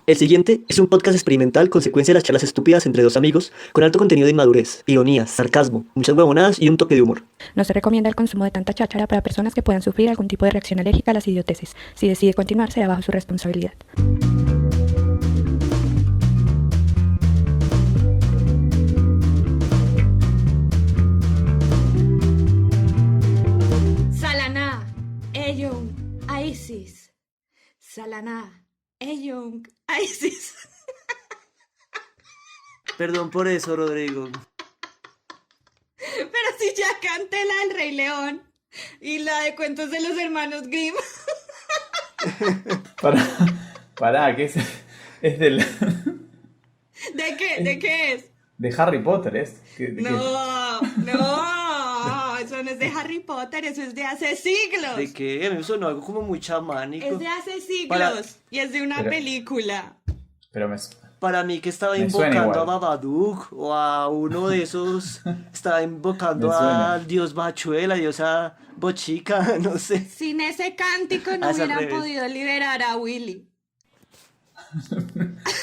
El siguiente es un podcast experimental consecuencia de las charlas estúpidas entre dos amigos, con alto contenido de inmadurez, ironía, sarcasmo, muchas huevonadas y un toque de humor. No se recomienda el consumo de tanta cháchara para personas que puedan sufrir algún tipo de reacción alérgica a las idioteces. Si decide continuar, será bajo su responsabilidad. Salaná, Eyung, Isis. Salaná, Eyung, Isis. Perdón por eso, Rodrigo. Pero si ya canté la del Rey León y la de cuentos de los hermanos Grimm. Pará, que es del... ¿De qué? ¿De qué es? de Harry Potter, ¿es? No, eso no es de Harry Potter, eso es de hace siglos. ¿De qué? Me sonó algo como muy chamánico. Es de hace siglos y es de una Pero- película. Pero Para mí que estaba Me suena invocando a igual. Babadook o a uno de esos, estaba invocando Me suena. al dios Bachuela, diosa Bochica, no sé. Sin ese cántico no Ah, es al hubieran revés. podido liberar a Willy.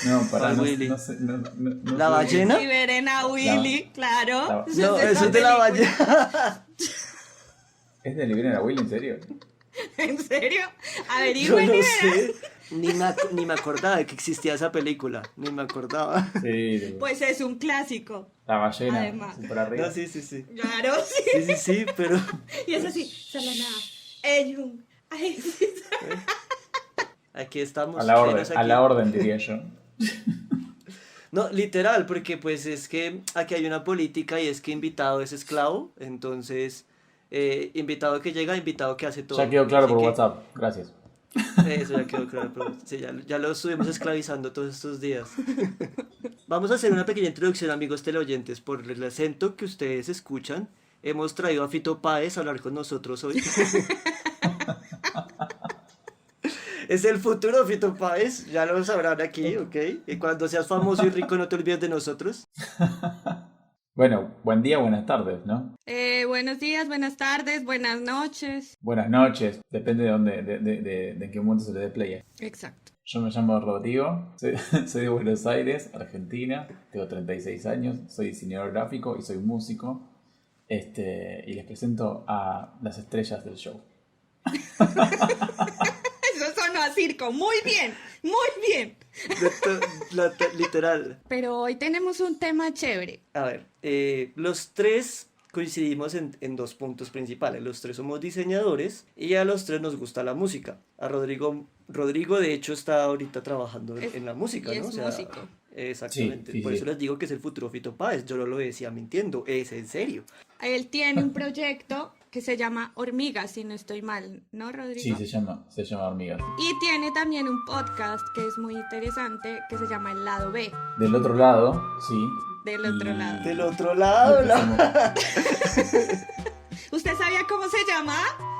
No, pará, ¿Cuál no, Willy? no sé. No ¿La sé. ballena? Liberen a Willy, claro. No, eso es de la película. ballena. ¿Es de Liberen a Willy, en serio? ¿En serio? Yo Averigüen no y verán. sé. Ni me acordaba de que existía esa película. Ni me acordaba. Sí, Pues es un clásico. la ballena, además. por arriba. No, sí, sí, sí. Claro, sí. Sí, sí, sí, pero... Y es así, Salaná, Eyung, Isis. Aquí estamos. A la orden, plenos a aquí. la orden, diría yo. No, literal, porque pues es que aquí hay una política y es que invitado es esclavo. Entonces, invitado que llega, invitado que hace todo. Ya quedó claro Así por que WhatsApp, gracias. Eso ya quedó claro, pero sí, ya lo estuvimos esclavizando todos estos días. Vamos a hacer una pequeña introducción, amigos teleoyentes. Por el acento que ustedes escuchan, hemos traído a Fito Páez a hablar con nosotros hoy. Es el futuro Fito Páez, ya lo sabrán aquí, ¿ok? Y cuando seas famoso y rico no te olvides de nosotros. Bueno, buen día, buenas tardes, ¿no? Buenos días, buenas tardes, buenas noches. Buenas noches, depende de dónde, de en qué momento se le dé play. Exacto. Yo me llamo Rodrigo, soy de Buenos Aires, Argentina, tengo 36 años, soy diseñador gráfico y soy músico. Y les presento a las estrellas del show. Eso sonó a circo. Muy bien, muy bien. Literal. Pero hoy tenemos un tema chévere. A ver, los tres coincidimos en dos puntos principales. Los tres somos diseñadores y a los tres nos gusta la música. A Rodrigo de hecho está ahorita trabajando en la música, y ¿no? es músico. Exactamente. Sí, Por sí. eso les digo que es el futuro Fito Páez. Yo no lo decía mintiendo, es en serio. Él tiene un proyecto que se llama Hormigas, si no estoy mal, ¿no, Sí, Rodrigo? se llama Hormigas. Y tiene también un podcast que es muy interesante, que se llama El Lado B, Del otro lado, sí. del otro lado. Del otro lado, ¿Usted sabía cómo se llama?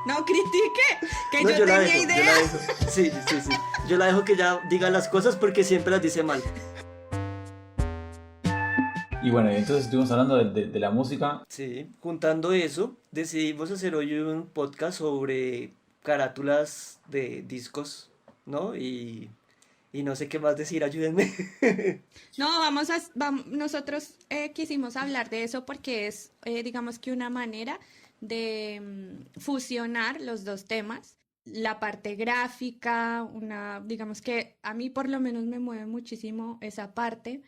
No critique, que No, yo la tenía dejo, idea. yo la dejo. Sí, sí, sí. Yo la dejo que ya diga las cosas porque siempre las dice mal. Y bueno, entonces estuvimos hablando de la música. Sí, juntando eso, decidimos hacer hoy un podcast sobre carátulas de discos, ¿no? Y no sé qué más decir, ayúdenme. No, nosotros quisimos hablar de eso porque es, digamos que una manera de fusionar los dos temas. La parte gráfica, digamos que a mí por lo menos me mueve muchísimo esa parte.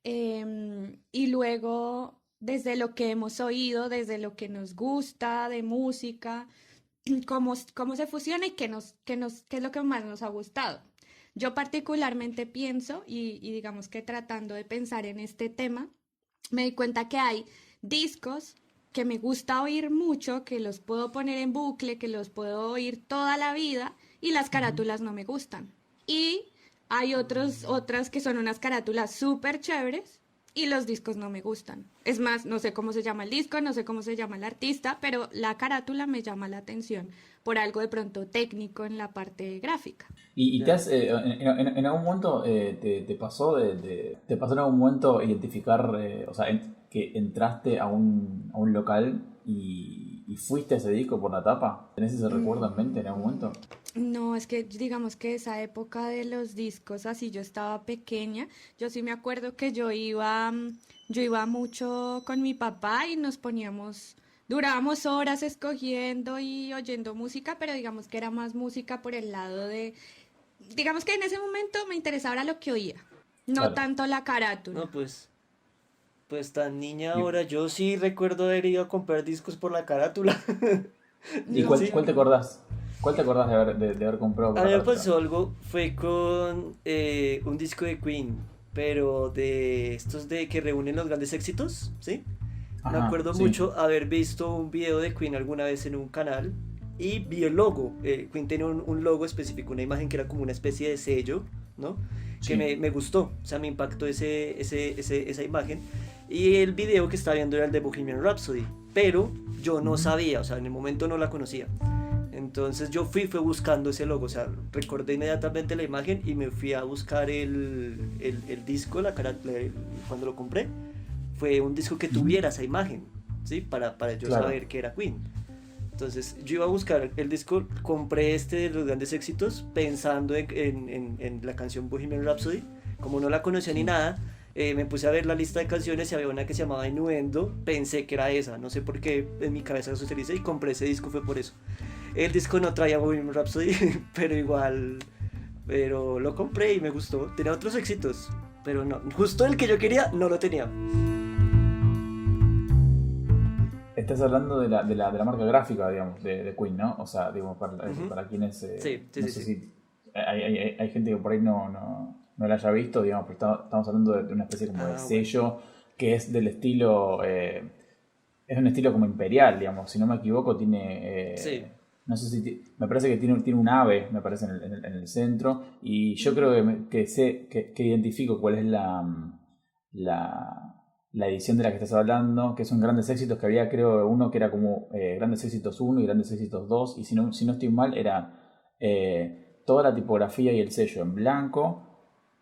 Y luego, desde lo que hemos oído, desde lo que nos gusta de música, cómo se fusiona y qué es lo que más nos ha gustado. Yo particularmente pienso, y digamos que tratando de pensar en este tema, me di cuenta que hay discos que me gusta oír mucho, que los puedo poner en bucle, que los puedo oír toda la vida, y las carátulas no me gustan. Y hay otras que son unas carátulas súper chéveres y los discos no me gustan. Es más, no sé cómo se llama el disco, no sé cómo se llama el artista, pero la carátula me llama la atención por algo de pronto técnico en la parte gráfica. Y te has, en algún momento te pasó te pasó en algún momento identificar, o sea, que entraste a un local y y fuiste a ese disco por la tapa? ¿Tenés ese recuerdo en mente en algún momento? No, es que digamos que esa época de los discos, así yo estaba pequeña, yo sí me acuerdo que yo iba mucho con mi papá y nos poníamos, durábamos horas escogiendo y oyendo música, pero digamos que era más música por el lado de, digamos que en ese momento me interesaba era lo que oía, no Claro. tanto la carátula. No, pues tan niña ¿Y, ahora. Yo sí recuerdo haber ido a comprar discos por la carátula. y No, cuál, Sí. yo cuál te no. acordás? ¿Cuál te acordás de haber comprado A por mí la me carátula? pasó algo, fue con un disco de Queen, pero de estos de que reúnen los grandes éxitos, ¿sí? Me Ajá, acuerdo sí, mucho haber visto un video de Queen alguna vez en un canal y vi el logo. Queen tenía un logo específico, una imagen que era como una especie de sello, ¿no? Que sí. me gustó, o sea, me impactó esa imagen. Y el video que estaba viendo era el de Bohemian Rhapsody, pero yo no Ujú. sabía, o sea, en el momento no la conocía. Entonces yo fue buscando ese logo, o sea, recordé inmediatamente la imagen y me fui a buscar el disco, cuando lo compré. Fue un disco que Ujú. tuviera esa imagen, ¿sí? Para yo Claro. saber que era Queen. Entonces yo iba a buscar el disco, compré este de los grandes éxitos pensando en la canción Bohemian Rhapsody. Como no la conocía ni Sí. nada, me puse a ver la lista de canciones y había una que se llamaba Innuendo, pensé que era esa, no sé por qué en mi cabeza socializa y compré ese disco, fue por eso. El disco no traía Bohemian Rhapsody, pero igual, pero lo compré y me gustó. Tenía otros éxitos, pero no, justo el que yo quería no lo tenía. Estás hablando de la marca gráfica, digamos, de Queen, ¿no? O sea, digamos, Ujú. para quienes, Sí, sí, no sí, sé sí. si hay gente que por ahí no la haya visto, digamos, pero estamos hablando de una especie como de Ah, bueno. sello que es del estilo, es un estilo como imperial, digamos, si no me equivoco, Sí. no sé si, me parece que tiene un ave, me parece, en el centro, y yo creo que sé, que identifico cuál es la, la edición de la que estás hablando, que son grandes éxitos, que había creo uno que era como grandes éxitos uno y grandes éxitos 2 y si no estoy mal era toda la tipografía y el sello en blanco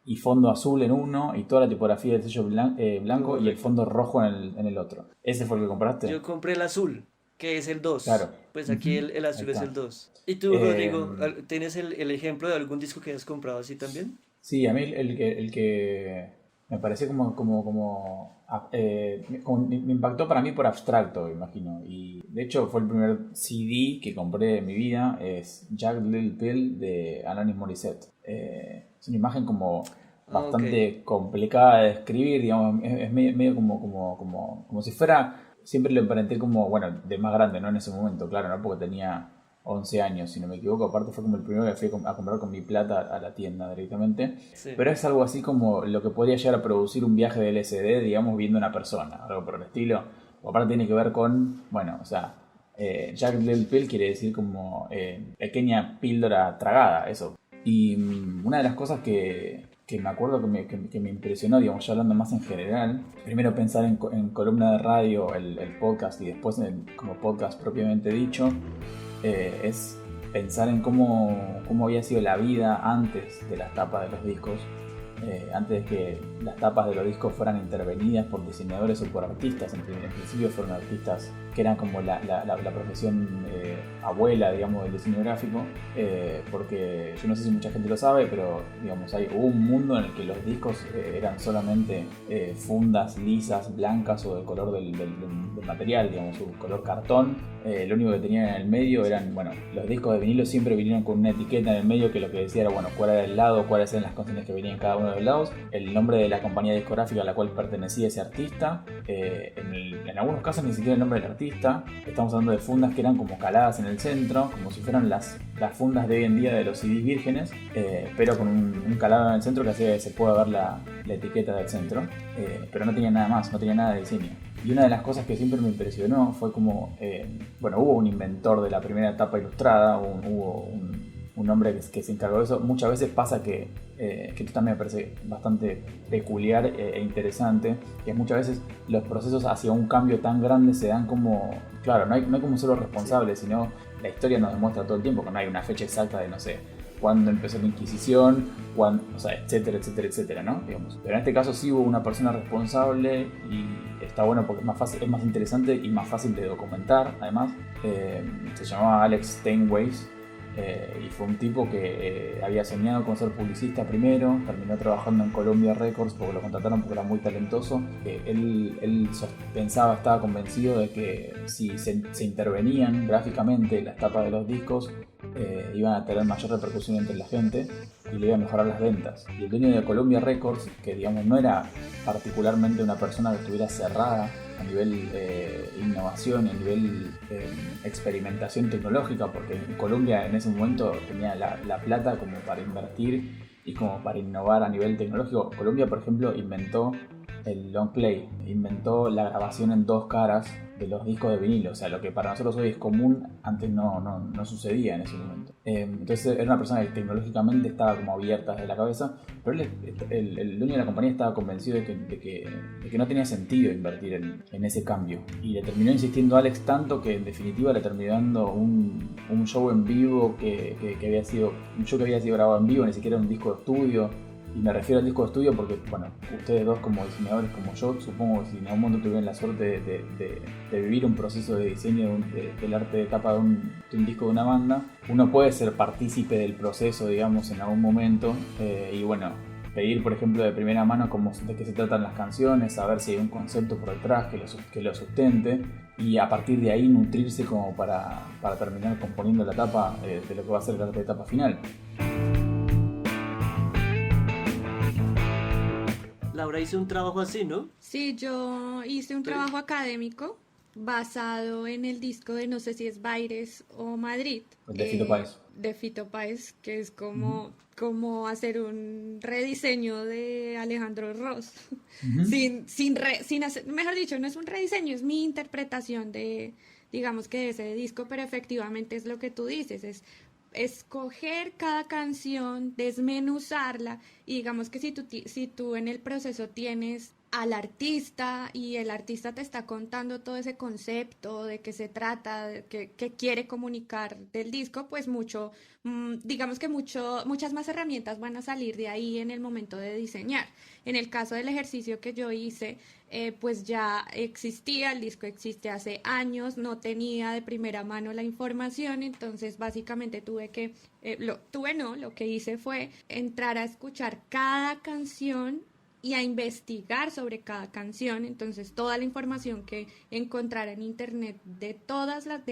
y fondo azul en uno y toda la tipografía del sello blanco y el Correcto. fondo rojo en el otro. ¿Ese fue el que compraste? Yo compré el azul, que es el Claro. 2. Pues aquí Ujú. el Ahí azul es el está. 2. ¿Y tú, Eh, Rodrigo, tienes el ejemplo de algún disco que hayas comprado así también? Sí, a mí el que me pareció me impactó para mí por abstracto, me imagino. Y de hecho fue el primer CD que compré en mi vida, es Jagged Little Pill de Alanis Morissette. Es una imagen como Ah, ok. bastante complicada de describir, digamos, es medio como si fuera, siempre lo emparenté como, bueno, de más grande, ¿no? En ese momento, claro, ¿no? Porque tenía 11 años, si no me equivoco. Aparte fue como el primero que fui a comprar con mi plata a la tienda directamente. Sí. Pero es algo así como lo que podría llegar a producir un viaje de LSD, digamos, viendo una persona, algo por el estilo. O aparte tiene que ver con, bueno, o sea, Jack Little Pill quiere decir como pequeña píldora tragada, eso. Y una de las cosas que me acuerdo que me impresionó, digamos, ya hablando más en general, primero pensar en columna de radio, el podcast, y después como podcast propiamente dicho, es pensar en cómo había sido la vida antes de las tapas de los discos, antes de que las tapas de los discos fueran intervenidas por diseñadores o por artistas. En principio fueron artistas que eran como la profesión abuela, digamos, del diseño gráfico, porque yo no sé si mucha gente lo sabe, pero digamos, hubo un mundo en el que los discos eran solamente fundas lisas, blancas o del color del material, digamos, un color cartón. Lo único que tenían en el medio eran, bueno, los discos de vinilo siempre vinieron con una etiqueta en el medio que lo que decía era, bueno, cuál era el lado, cuáles eran las canciones que venían en cada uno de los lados, el nombre de la compañía discográfica a la cual pertenecía ese artista, en algunos casos ni siquiera el nombre del artista. Estamos hablando de fundas que eran como caladas en el centro, como si fueran las fundas de hoy en día de los CDs vírgenes, pero con un calado en el centro que hacía que se pueda ver la etiqueta del centro, pero no tenía nada más, no tenía nada de diseño. Y una de las cosas que siempre me impresionó fue como, bueno, hubo un inventor de la primera tapa ilustrada, hubo un hombre que se encargó de eso. Muchas veces pasa que esto también me parece bastante peculiar e interesante, que muchas veces los procesos hacia un cambio tan grande se dan como, claro, no hay como ser los responsables, sino la historia nos demuestra todo el tiempo que no hay una fecha exacta de, no sé, cuándo empezó la Inquisición, o sea, etcétera, etcétera, etcétera, ¿no? Digamos. Pero en este caso sí hubo una persona responsable y está bueno porque es más fácil, es más interesante y más fácil de documentar, además. se llamaba Alex Steinweiss, y fue un tipo que había soñado con ser publicista primero, terminó trabajando en Columbia Records porque lo contrataron porque era muy talentoso. Él pensaba, estaba convencido de que si se intervenían gráficamente las tapas de los discos, iban a tener mayor repercusión entre la gente y le iba a mejorar las ventas. Y el dueño de Columbia Records, que digamos no era particularmente una persona que estuviera cerrada a nivel innovación, a nivel experimentación tecnológica, porque Columbia en ese momento tenía la plata como para invertir y como para innovar a nivel tecnológico. Columbia, por ejemplo, inventó el long play, inventó la grabación en 2 caras de los discos de vinilo, o sea, lo que para nosotros hoy es común, antes no sucedía en ese momento. Entonces era una persona que tecnológicamente estaba como abierta de la cabeza, pero el dueño de la compañía estaba convencido de que no tenía sentido invertir en ese cambio, y le terminó insistiendo a Alex tanto que en definitiva le terminó dando un show en vivo que había sido un show que había sido grabado en vivo, ni siquiera un disco de estudio. Y me refiero al disco de estudio porque, bueno, ustedes dos como diseñadores como yo, supongo que si en algún momento tuvieron la suerte de vivir un proceso de diseño del arte de tapa de un disco de una banda, uno puede ser partícipe del proceso, digamos, en algún momento, y bueno, pedir, por ejemplo, de primera mano de qué se tratan las canciones, saber si hay un concepto por detrás que lo sustente, y a partir de ahí nutrirse como para terminar componiendo la tapa de lo que va a ser el arte de tapa final. Laura hizo un trabajo así, ¿no? Sí, yo hice un trabajo académico basado en el disco de no sé si es Baires o Madrid. De Fito Páez. De Fito Páez, que es como hacer un rediseño de Alejandro Ross. Sin hacer, mejor dicho, no es un rediseño, es mi interpretación de, digamos que de ese disco, pero efectivamente es lo que tú dices, es escoger cada canción, desmenuzarla, y digamos que si tú en el proceso tienes al artista y el artista te está contando todo ese concepto, de qué se trata, de qué quiere comunicar del disco, pues digamos que muchas más herramientas van a salir de ahí en el momento de diseñar. En el caso del ejercicio que yo hice, pues ya existía, el disco existe hace años, no tenía de primera mano la información, entonces básicamente lo que hice fue entrar a escuchar cada canción y a investigar sobre cada canción. Entonces toda la información que encontrara en internet de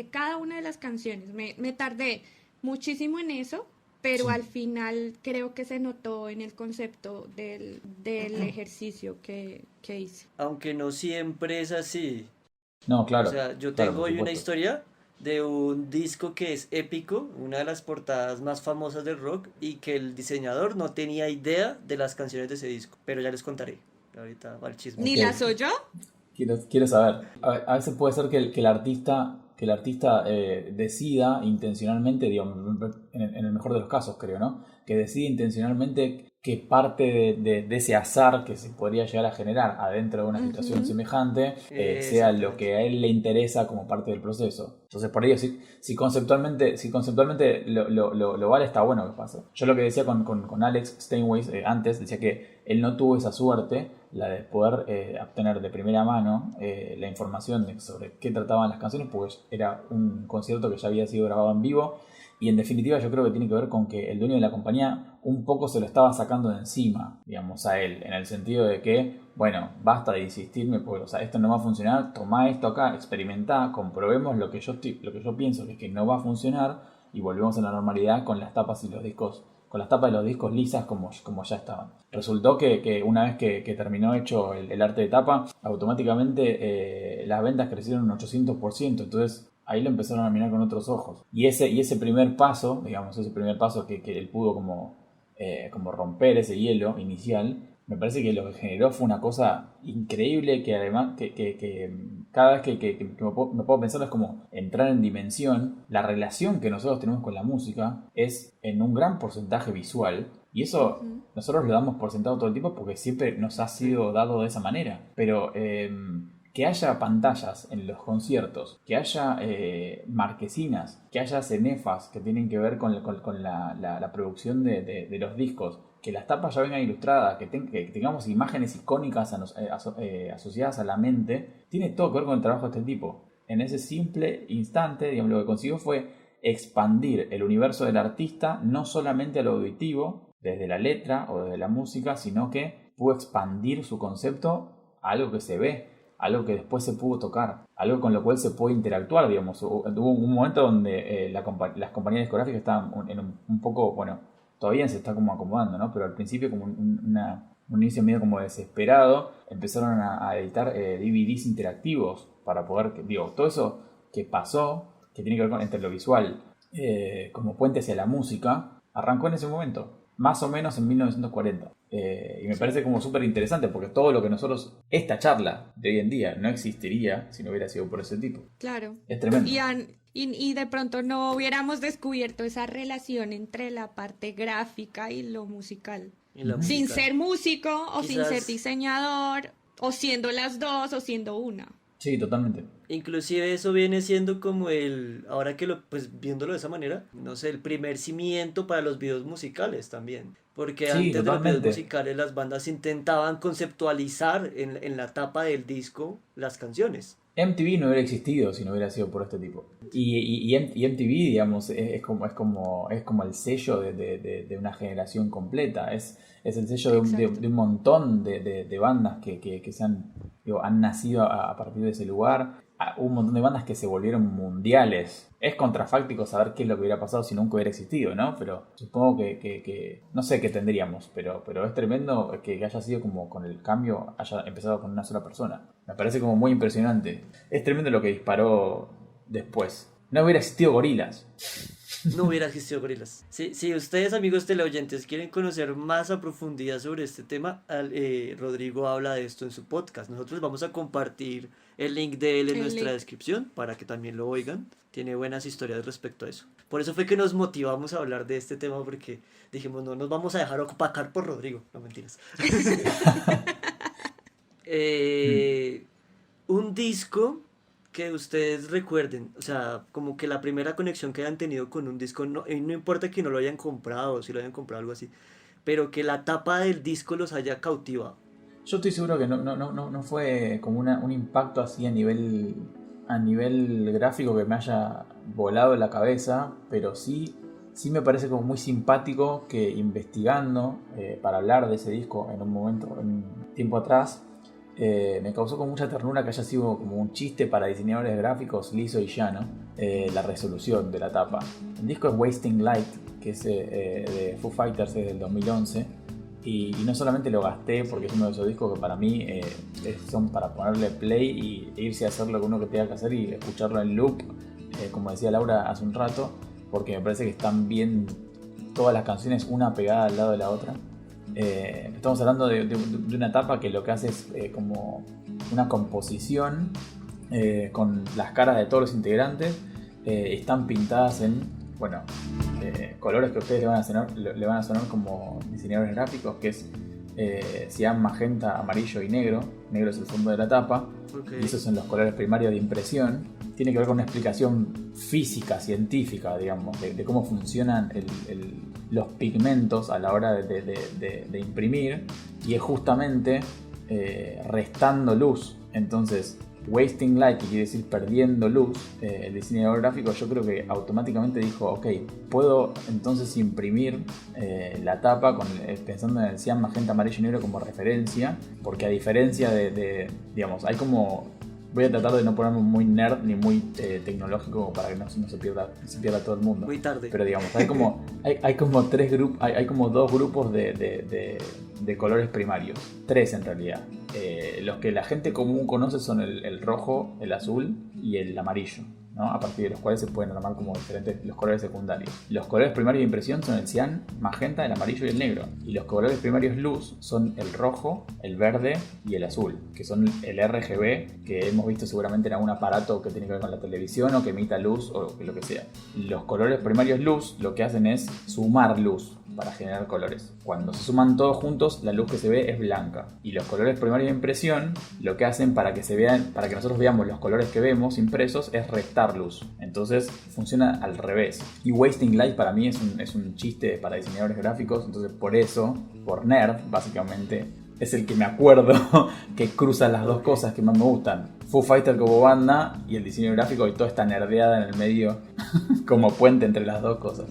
cada una de las canciones, me tardé muchísimo en eso, pero Sí. al final creo que se notó en el concepto del ejercicio que hice. Aunque no siempre es así. No, claro. O sea, yo Claro, tengo por hoy una supuesto. historia de un disco que es épico, una de las portadas más famosas del rock, y que el diseñador no tenía idea de las canciones de ese disco, pero ya les contaré. Ahorita va el chisme. ¿Ni Ok. las oyó? Quiero saber. A veces puede ser que el artista decida intencionalmente, digamos, en el mejor de los casos, creo, ¿no? Que decida intencionalmente que parte de ese azar que se podría llegar a generar adentro de una situación semejante sea lo que a él le interesa como parte del proceso. Entonces, por ello, si conceptualmente lo vale, está bueno que pase. Yo lo que decía con Alex Steinweiss antes, decía que él no tuvo esa suerte, la de poder obtener de primera mano la información sobre qué trataban las canciones, porque era un concierto que ya había sido grabado en vivo. Y en definitiva yo creo que tiene que ver con que el dueño de la compañía un poco se lo estaba sacando de encima, digamos, a él, en el sentido de que, bueno, basta de insistirme, porque, o sea, esto no va a funcionar, tomá esto acá, experimentá, comprobemos lo que yo pienso que no va a funcionar, y volvemos a la normalidad con las tapas y los discos, con las tapas de los discos lisas como ya estaban. Resultó que una vez que terminó hecho el arte de tapa, automáticamente las ventas crecieron un 800%, entonces ahí lo empezaron a mirar con otros ojos. Y ese primer paso, digamos, que él pudo como romper ese hielo inicial, me parece que lo que generó fue una cosa increíble que además que cada vez que me puedo pensar es como entrar en dimensión. La relación que nosotros tenemos con la música es en un gran porcentaje visual. Y eso nosotros lo damos por sentado todo el tiempo porque siempre nos ha sido dado de esa manera. Pero que haya pantallas en los conciertos, que haya marquesinas, que haya cenefas que tienen que ver con la producción de los discos, que las tapas ya vengan ilustradas, que tengamos imágenes icónicas asociadas a la mente, tiene todo que ver con el trabajo de este tipo. en ese simple instante, digamos, lo que consiguió fue expandir el universo del artista no solamente a lo auditivo, desde la letra o desde la música, sino que pudo expandir su concepto a algo que se ve, algo que después se pudo tocar, algo con lo cual se puede interactuar, digamos. Hubo un momento donde las compañías discográficas estaban en un poco, bueno, todavía se está como acomodando, ¿no? Pero al principio como un inicio medio como desesperado, empezaron a editar DVDs interactivos para poder, digo, todo eso que pasó, que tiene que ver con entre lo visual, como puente hacia la música, arrancó en ese momento, más o menos en 1940. Y me parece como súper interesante porque todo lo que esta charla de hoy en día no existiría si no hubiera sido por ese tipo. Claro. Es tremendo. Y de pronto no hubiéramos descubierto esa relación entre la parte gráfica y lo musical. Y la Sin música. ser músico o sin Quizás- ser diseñador, o siendo las dos o siendo una. Sí, totalmente. Inclusive eso viene siendo como ahora que pues viéndolo de esa manera, no sé, el primer cimiento para los videos musicales también. Porque Sí, antes de los videos totalmente. musicales las bandas intentaban conceptualizar en la tapa del disco las canciones. MTV no hubiera existido si no hubiera sido por este tipo. Y MTV, digamos, es como el sello de una generación completa. Es el sello de un montón de bandas que han nacido a partir de ese lugar. Un montón de bandas que se volvieron mundiales. Es contrafáctico saber qué es lo que hubiera pasado si nunca hubiera existido, ¿no? Pero supongo que no sé qué tendríamos, pero es tremendo que haya sido como con el cambio, haya empezado con una sola persona. Me parece como muy impresionante. Es tremendo lo que disparó después. No hubiera existido Gorillaz. No hubiera existido Gorillaz. Si ustedes, amigos teleoyentes, quieren conocer más a profundidad sobre este tema, Rodrigo habla de esto en su podcast. Nosotros vamos a compartir el link de él en El nuestra link. descripción para que también lo oigan. Tiene buenas historias respecto a eso. Por eso fue que nos motivamos a hablar de este tema, porque dijimos, no nos vamos a dejar opacar por Rodrigo. No, mentiras. Un disco que ustedes recuerden, o sea, como que la primera conexión que hayan tenido con un disco, no importa que no lo hayan comprado o si lo hayan comprado algo así, pero que la tapa del disco los haya cautivado. Yo estoy seguro que no fue como un impacto así a nivel gráfico que me haya volado la cabeza, pero sí me parece como muy simpático que investigando para hablar de ese disco en un tiempo atrás, me causó con mucha ternura que haya sido como un chiste para diseñadores gráficos liso y llano, la resolución de la tapa. El disco es Wasting Light, que es de Foo Fighters, es del 2011. Y no solamente lo gasté porque es uno de esos discos que para mí son para ponerle play e irse a hacer lo que uno que tenga que hacer y escucharlo en loop, como decía Laura hace un rato, porque me parece que están bien todas las canciones una pegada al lado de la otra. Estamos hablando de una etapa que lo que hace es como una composición con las caras de todos los integrantes, están pintadas en, bueno, colores que a ustedes le van a sonar como diseñadores gráficos, que es cian, magenta, amarillo y negro. Negro es el fondo de la tapa, Okay. y esos son los colores primarios de impresión. Tiene que ver con una explicación física, científica, digamos, de cómo funcionan los pigmentos a la hora de imprimir, y es justamente restando luz. Entonces, Wasting Light, que quiere decir perdiendo luz, el diseñador gráfico yo creo que automáticamente dijo, ok, puedo entonces imprimir la tapa pensando en el cian, magenta, amarillo y negro como referencia, porque a diferencia digamos, hay como, voy a tratar de no ponerme muy nerd ni muy tecnológico para que no se pierda todo el mundo. Muy tarde. Pero digamos, hay como tres grupos, hay como dos grupos de colores primarios, tres en realidad. Los que la gente común conoce son el rojo, el azul y el amarillo, ¿no? A partir de los cuales se pueden armar como diferentes los colores secundarios. Los colores primarios de impresión son el cian, magenta, el amarillo y el negro. Y los colores primarios luz son el rojo, el verde y el azul, que son el RGB, que hemos visto seguramente en algún aparato que tiene que ver con la televisión o que emita luz o lo que sea. Los colores primarios luz lo que hacen es sumar luz para generar colores. Cuando se suman todos juntos, la luz que se ve es blanca. Y los colores primarios de impresión lo que hacen para que nosotros veamos los colores que vemos impresos es restar luz. Entonces funciona al revés. Y Wasting Light para mí es un chiste para diseñadores gráficos. Entonces por eso, por nerd, básicamente, es el que me acuerdo que cruza las dos cosas que más me gustan. Foo Fighter como banda y el diseño gráfico y toda esta nerdeada en el medio como puente entre las dos cosas.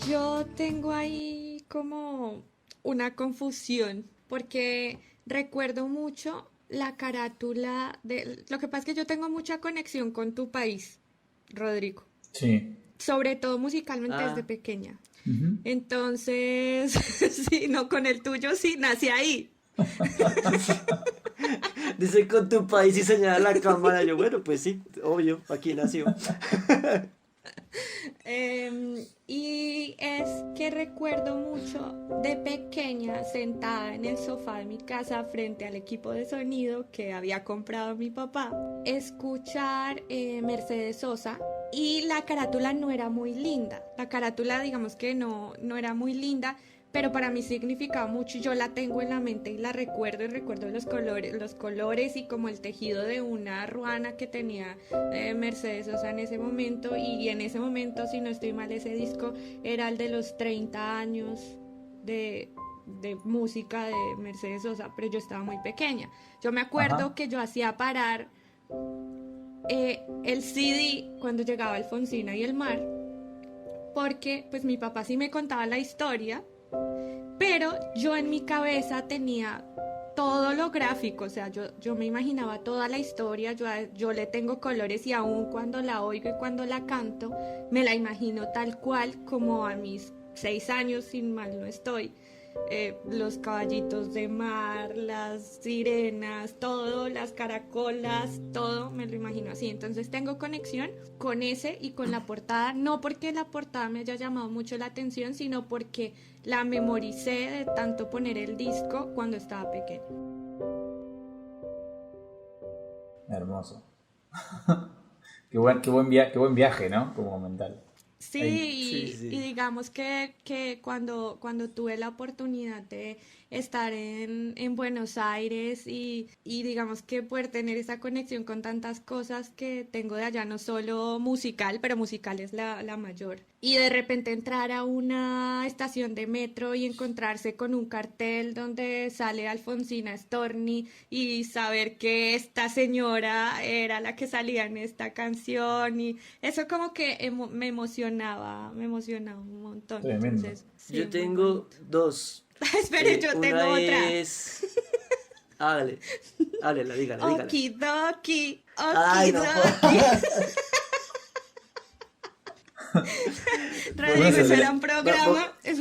Yo tengo ahí como una confusión porque recuerdo mucho la carátula de... Lo que pasa es que yo tengo mucha conexión con tu país, Rodrigo, Sí. sobre todo musicalmente Ah, desde pequeña. Ujú. Entonces, sí, no, con el tuyo sí, nací ahí. dice con tu país y señala la cámara. Yo, bueno, pues sí, obvio, aquí nació. Y es que recuerdo mucho de pequeña sentada en el sofá de mi casa frente al equipo de sonido que había comprado mi papá, escuchar Mercedes Sosa y la carátula no era muy linda. La carátula digamos que no era muy linda, pero para mí significaba mucho y yo la tengo en la mente y la recuerdo y recuerdo los colores y como el tejido de una ruana que tenía Mercedes Sosa en ese momento y en ese momento, si no estoy mal, ese disco era el de los 30 años de, de música de Mercedes Sosa, pero yo estaba muy pequeña. Yo me acuerdo Ajá. que yo hacía parar el CD cuando llegaba Alfonsina y el mar, porque pues mi papá sí me contaba la historia pero yo en mi cabeza tenía todo lo gráfico, o sea, yo me imaginaba toda la historia, yo le tengo colores y aún cuando la oigo y cuando la canto, me la imagino tal cual como a mis 6 años, sin mal no estoy. Los caballitos de mar, las sirenas, todo, las caracolas, todo me lo imagino así. Entonces tengo conexión con ese y con la portada, no porque la portada me haya llamado mucho la atención, sino porque la memoricé de tanto poner el disco cuando estaba pequeña. Hermoso. Qué buen viaje, ¿no? Como mental. Ahí. Sí, Y sí. digamos que cuando tuve la oportunidad de estar en Buenos Aires y digamos que poder tener esa conexión con tantas cosas que tengo de allá, no solo musical, pero musical es la mayor. Y de repente entrar a una estación de metro y encontrarse con un cartel donde sale Alfonsina Storni y saber que esta señora era la que salía en esta canción y eso como que me emocionaba un montón. Tremendo. Entonces, sí, Yo muy tengo bonito. dos. Espere, yo tengo Una otra. es... Hágale, hágale, dígala, dígala. Okidoki, Ay, no okidoki. jodas. Uno Rodrigo, se eso le...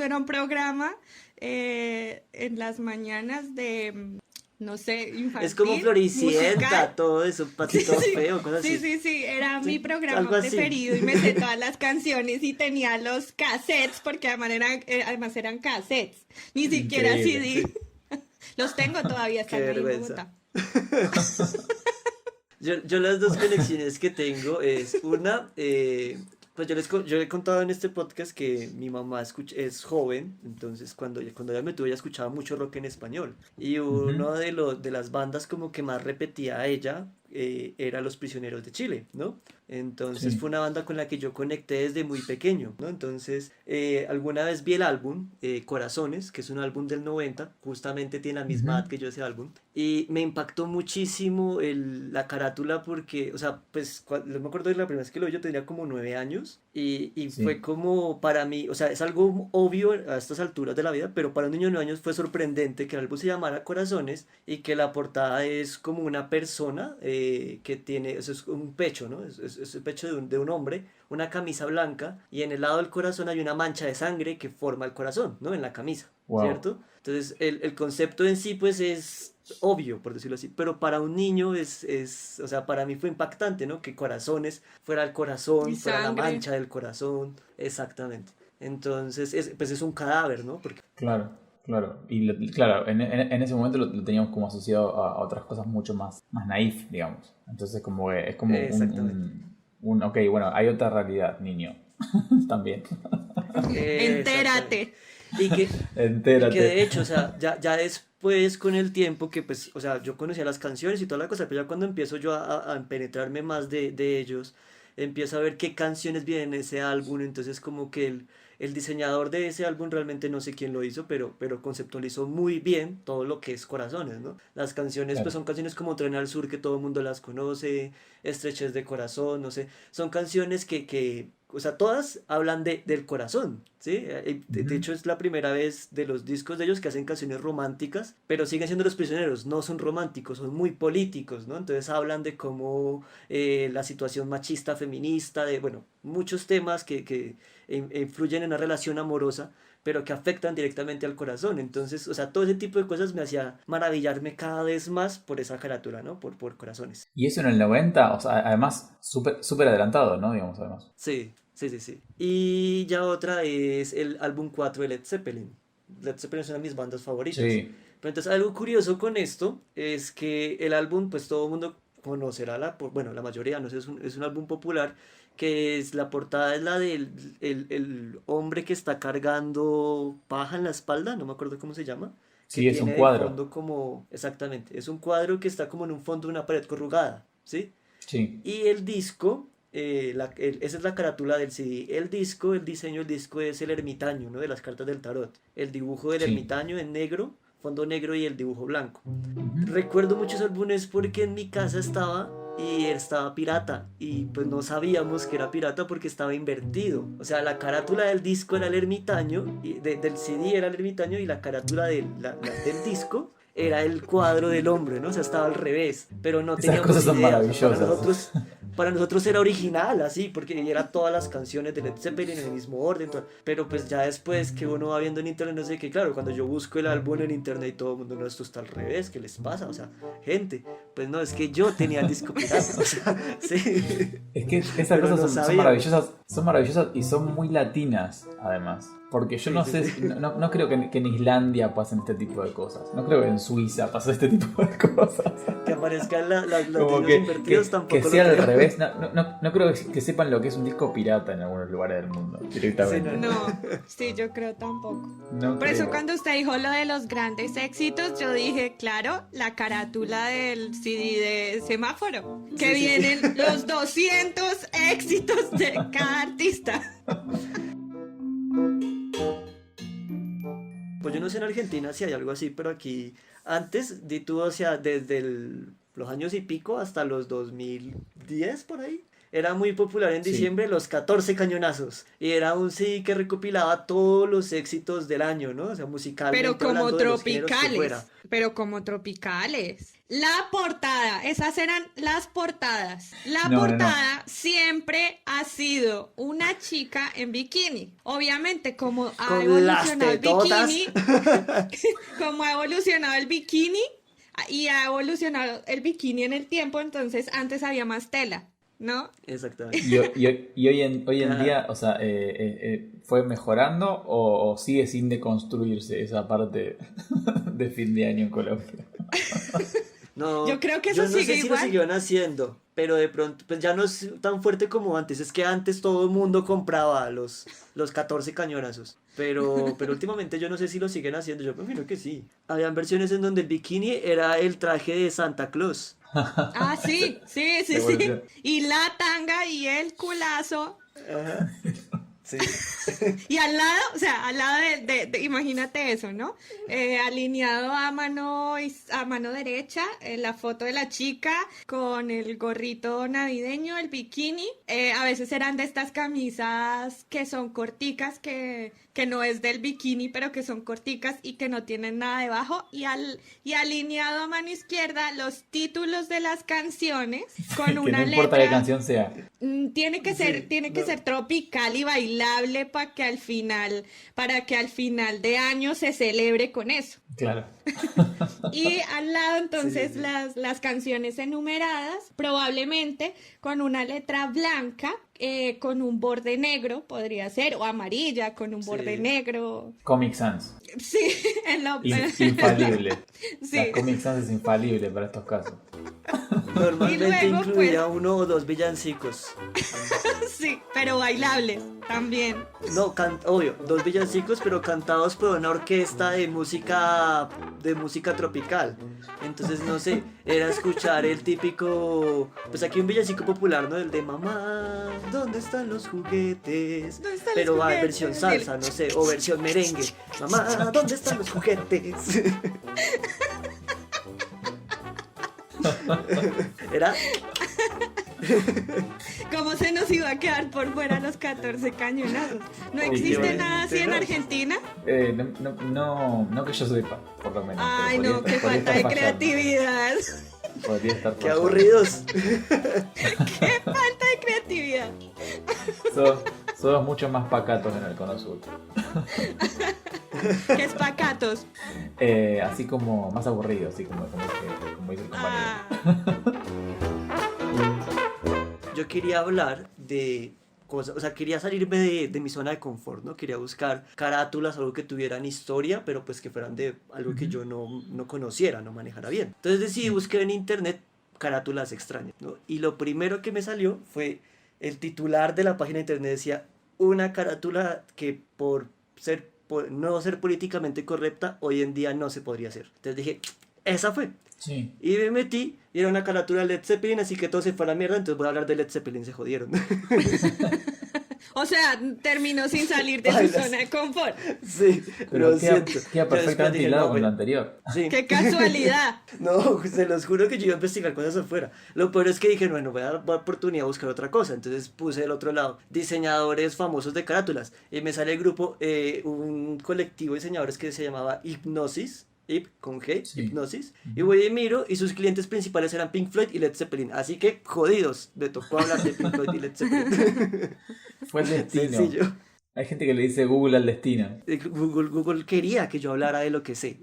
era un programa en las mañanas de, no sé, Es como infantil, musical. Floricienta, todo eso, Sí, Patito sí, Feo, cosas sí, así. sí, sí, era mi Sí, programa algo así. preferido y me sé todas las canciones y tenía los cassettes, porque además eran cassettes, ni siquiera Increíble. CD. Sí, Los tengo todavía, qué están ahí en vergüenza. Bogotá. Yo las dos conexiones que tengo es una, pues yo he contado en este podcast que mi mamá es joven, entonces cuando ella me tuvo ella escuchaba mucho rock en español. Y Ujú. uno de las bandas como que más repetía a ella era Los Prisioneros de Chile, ¿no? Entonces Sí. fue una banda con la que yo conecté desde muy pequeño, ¿no? Entonces alguna vez vi el álbum Corazones, que es un álbum del 90, justamente tiene la misma Ujú. edad que yo ese álbum, y me impactó muchísimo la carátula porque, o sea, pues no me acuerdo de la primera vez que lo vi, yo tenía como 9 años y fue Sí. como para mí, o sea, es algo obvio a estas alturas de la vida, pero para un niño de 9 años fue sorprendente que el álbum se llamara Corazones y que la portada es como una persona que tiene, eso es un pecho, ¿no? Es el pecho de un hombre, una camisa blanca y en el lado del corazón hay una mancha de sangre que forma el corazón, ¿no? En la camisa, Wow. ¿cierto? Entonces el concepto en sí pues es obvio, por decirlo así, pero para un niño o sea, para mí fue impactante, ¿no? Que corazones fuera el Y corazón, fuera la sangre. mancha del corazón, exactamente. Entonces, pues es un cadáver, ¿no? Porque, Claro, claro. Y claro, en ese momento lo teníamos como asociado a otras cosas mucho más naif, digamos. Entonces como que es como exactamente. ok, bueno, hay otra realidad, niño. También. Exactamente. Entérate. Y que Entérate. de hecho, o sea, ya después con el tiempo que pues, o sea, yo conocía las canciones y toda la cosa, pero ya cuando empiezo yo a penetrarme más de ellos, empiezo a ver qué canciones vienen en ese álbum, entonces como que el diseñador de ese álbum realmente no sé quién lo hizo, pero conceptualizó muy bien todo lo que es Corazones, ¿no? Las canciones pues Claro. son canciones como Tren al Sur que todo el mundo las conoce, Estrechez de Corazón, no sé, son canciones que o sea, todas hablan del corazón, ¿sí? De Ujú. hecho, es la primera vez de los discos de ellos que hacen canciones románticas, pero siguen siendo Los Prisioneros, no son románticos, son muy políticos, ¿no? Entonces hablan de cómo la situación machista, feminista, de, bueno, muchos temas que influyen en una relación amorosa, pero que afectan directamente al corazón. Entonces, o sea, todo ese tipo de cosas me hacía maravillarme cada vez más por esa carátula, ¿no? Por Corazones. Y eso en el 90, o sea, además, súper adelantado, ¿no? Digamos, además. Sí, sí, sí, sí. Y ya otra es el álbum 4 de Led Zeppelin. Led Zeppelin es una de mis bandas favoritas. Sí, Pero entonces algo curioso con esto es que el álbum, pues todo el mundo conocerá, bueno, la mayoría, no sé, es un álbum popular, que es la portada es la del el hombre que está cargando paja en la espalda, no me acuerdo cómo se llama, que sí, es un tiene de cuadro. fondo como, exactamente, es un cuadro que está como en un fondo de una pared corrugada, ¿sí? Sí, Y el disco, esa es la carátula del CD. El disco, el diseño del disco es el ermitaño, ¿no? De las cartas del tarot. El dibujo del sí. ermitaño en negro, fondo negro y el dibujo blanco. Ujú. Recuerdo muchos álbumes porque en mi casa estaba pirata y pues no sabíamos que era pirata porque estaba invertido. O sea, la carátula del disco era el ermitaño, del CD era el ermitaño y la carátula del disco era el cuadro del hombre, ¿no? O sea, estaba al revés, pero no Esas cosas teníamos son idea. O sea, maravillosas. para nosotros era original, así, porque era todas las canciones de Led Zeppelin en el mismo orden, pero pues ya después que uno va viendo en internet, no sé qué, claro, cuando yo busco el álbum en internet y todo el mundo, no, esto está al revés, ¿qué les pasa? O sea, gente, pues no, es que yo tenía el disco pirata, o sea, sí, Es que esas pero cosas no son sabíamos. son maravillosas y son muy latinas, además. Porque yo Sí, no sí, sé, sí. no creo que en Islandia pasen este tipo de cosas. No creo que en Suiza pase este tipo de cosas. Que aparezcan los Como diseños invertidos, que tampoco lo sea al creo. revés. No creo que sepan lo que es un disco pirata en algunos lugares del mundo, Sí, no, directamente. no. No, sí, yo creo tampoco. No Por eso creo. cuando usted dijo lo de los grandes éxitos, yo dije, claro, la carátula del CD de Semáforo, que Sí, sí, sí. vienen los 200 éxitos de cada artista. Pues yo no sé en Argentina si hay algo así, pero aquí antes, di tú, o sea, desde los años y pico hasta los 2010 por ahí, era muy popular en Sí. diciembre los 14 cañonazos. Y era un CD que recopilaba todos los éxitos del año, ¿no? O sea, Pero musicalmente como hablando de los géneros que fuera. tropicales, pero como tropicales. La portada, esas eran las portadas. La No. portada siempre ha sido una chica en bikini. Obviamente, como ha Con las evolucionado el tetotas. bikini, como ha evolucionado el bikini y ha evolucionado el bikini en el tiempo, entonces antes había más tela, ¿no? Exactamente. Hoy en Ya. día, o sea, ¿fue mejorando o sigue sin deconstruirse esa parte de fin de año en Colombia? Yo No, creo que eso yo no sigue sé si lo igual. siguieron haciendo, pero de pronto, pues ya no es tan fuerte como antes. Es que antes todo el mundo compraba los 14 cañonazos. Pero últimamente yo no sé si lo siguen haciendo. Yo prefiero que sí. Habían versiones en donde el bikini era el traje de Santa Claus. Ah, sí, sí, sí, Se sí. volvió. Y la tanga y el culazo. Ajá. Sí. Y al lado, o sea, al lado imagínate eso, ¿no? Alineado a mano derecha, la foto de la chica con el gorrito navideño, el bikini. A veces eran de estas camisas que son corticas, que no es del bikini, pero que son corticas y que no tienen nada debajo. Y alineado a mano izquierda los títulos de las canciones con Que no una importa qué letra. canción sea. Sí, Tiene que no. ser tropical y bailable para que al final de año se celebre con eso. Claro. Y al lado Sí, sí, entonces sí. las canciones enumeradas, probablemente con una letra blanca, con un borde negro, podría ser, o amarilla, con un borde Sí. negro. Comic Sans. Sí, en la, Infalible. sí. Las Comic Sans es infalible para estos casos. Normalmente Y luego, incluía uno o dos villancicos. Sí, pero bailables también. No, obvio, dos villancicos, pero cantados por una orquesta de música tropical. Entonces, no sé, era escuchar el típico, pues aquí un villancico popular, ¿no? El de mamá, ¿dónde están los juguetes? ¿Dónde están Pero los va juguetes? versión salsa, no sé, o versión merengue. Mamá, ¿dónde están los juguetes? Era ¿Cómo se nos iba a quedar por fuera los 14 cañonazos? ¿No Obviamente existe nada así en no. Argentina? No que yo sepa, por lo menos. Ay, pero no, qué podría falta estar de fallando. creatividad. Podría estar qué fallando. aburridos. Qué falta de creatividad. Somos mucho más pacatos en el Cono Sur. Qué espacatos. Así como más aburridos, así como dice el compañero. Ah, Yo quería hablar de cosas, o sea, quería salirme de mi zona de confort, ¿no? Quería buscar carátulas, algo que tuvieran historia, pero pues que fueran de algo que yo no conociera, no manejara bien. Entonces decidí buscar en internet carátulas extrañas, ¿no? Y lo primero que me salió fue el titular de la página de internet decía una carátula que por no ser políticamente correcta, hoy en día no se podría hacer. Entonces dije, esa fue. Sí. Y me metí y era una carátula de Led Zeppelin, así que todo se fue a la mierda, entonces voy a hablar de Led Zeppelin, se jodieron. o sea, terminó sin salir de su Bailas. zona de confort. Sí, Pero lo queda, siento. queda Yo perfectamente después dije, hilado no, con lo bueno, anterior. sí. Qué casualidad. No, se los juro que yo iba a investigar cosas afuera. Lo peor es que dije, bueno, voy a dar oportunidad a buscar otra cosa. Entonces puse el otro lado, diseñadores famosos de carátulas. Y me sale el grupo, un colectivo de diseñadores que se llamaba Hipnosis. Con G, Sí. Hipnosis. Y voy y miro, y sus clientes principales eran Pink Floyd y Led Zeppelin. Así que, jodidos, me tocó hablar de Pink Floyd y Led Zeppelin. Fue el destino. Sencillo. Hay gente que le dice Google al destino. Google quería que yo hablara de lo que sé.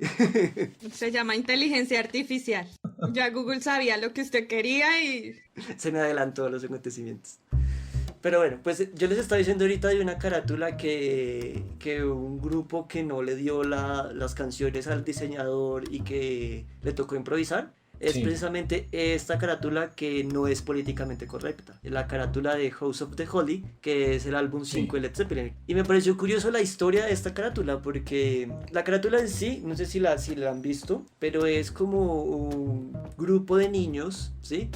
Se llama inteligencia artificial. Ya Google sabía lo que usted quería y... Se me adelantó a los acontecimientos. Pero bueno, pues yo les estaba diciendo ahorita de una carátula que un grupo que no le dio las canciones al diseñador y que le tocó improvisar. Es Sí. precisamente esta carátula que no es políticamente correcta. La carátula de House of the Holy, que es el álbum 5 de Led Zeppelin. Y me pareció curioso la historia de esta carátula, porque la carátula en sí, no sé si la han visto, pero es como un grupo de niños, ¿sí?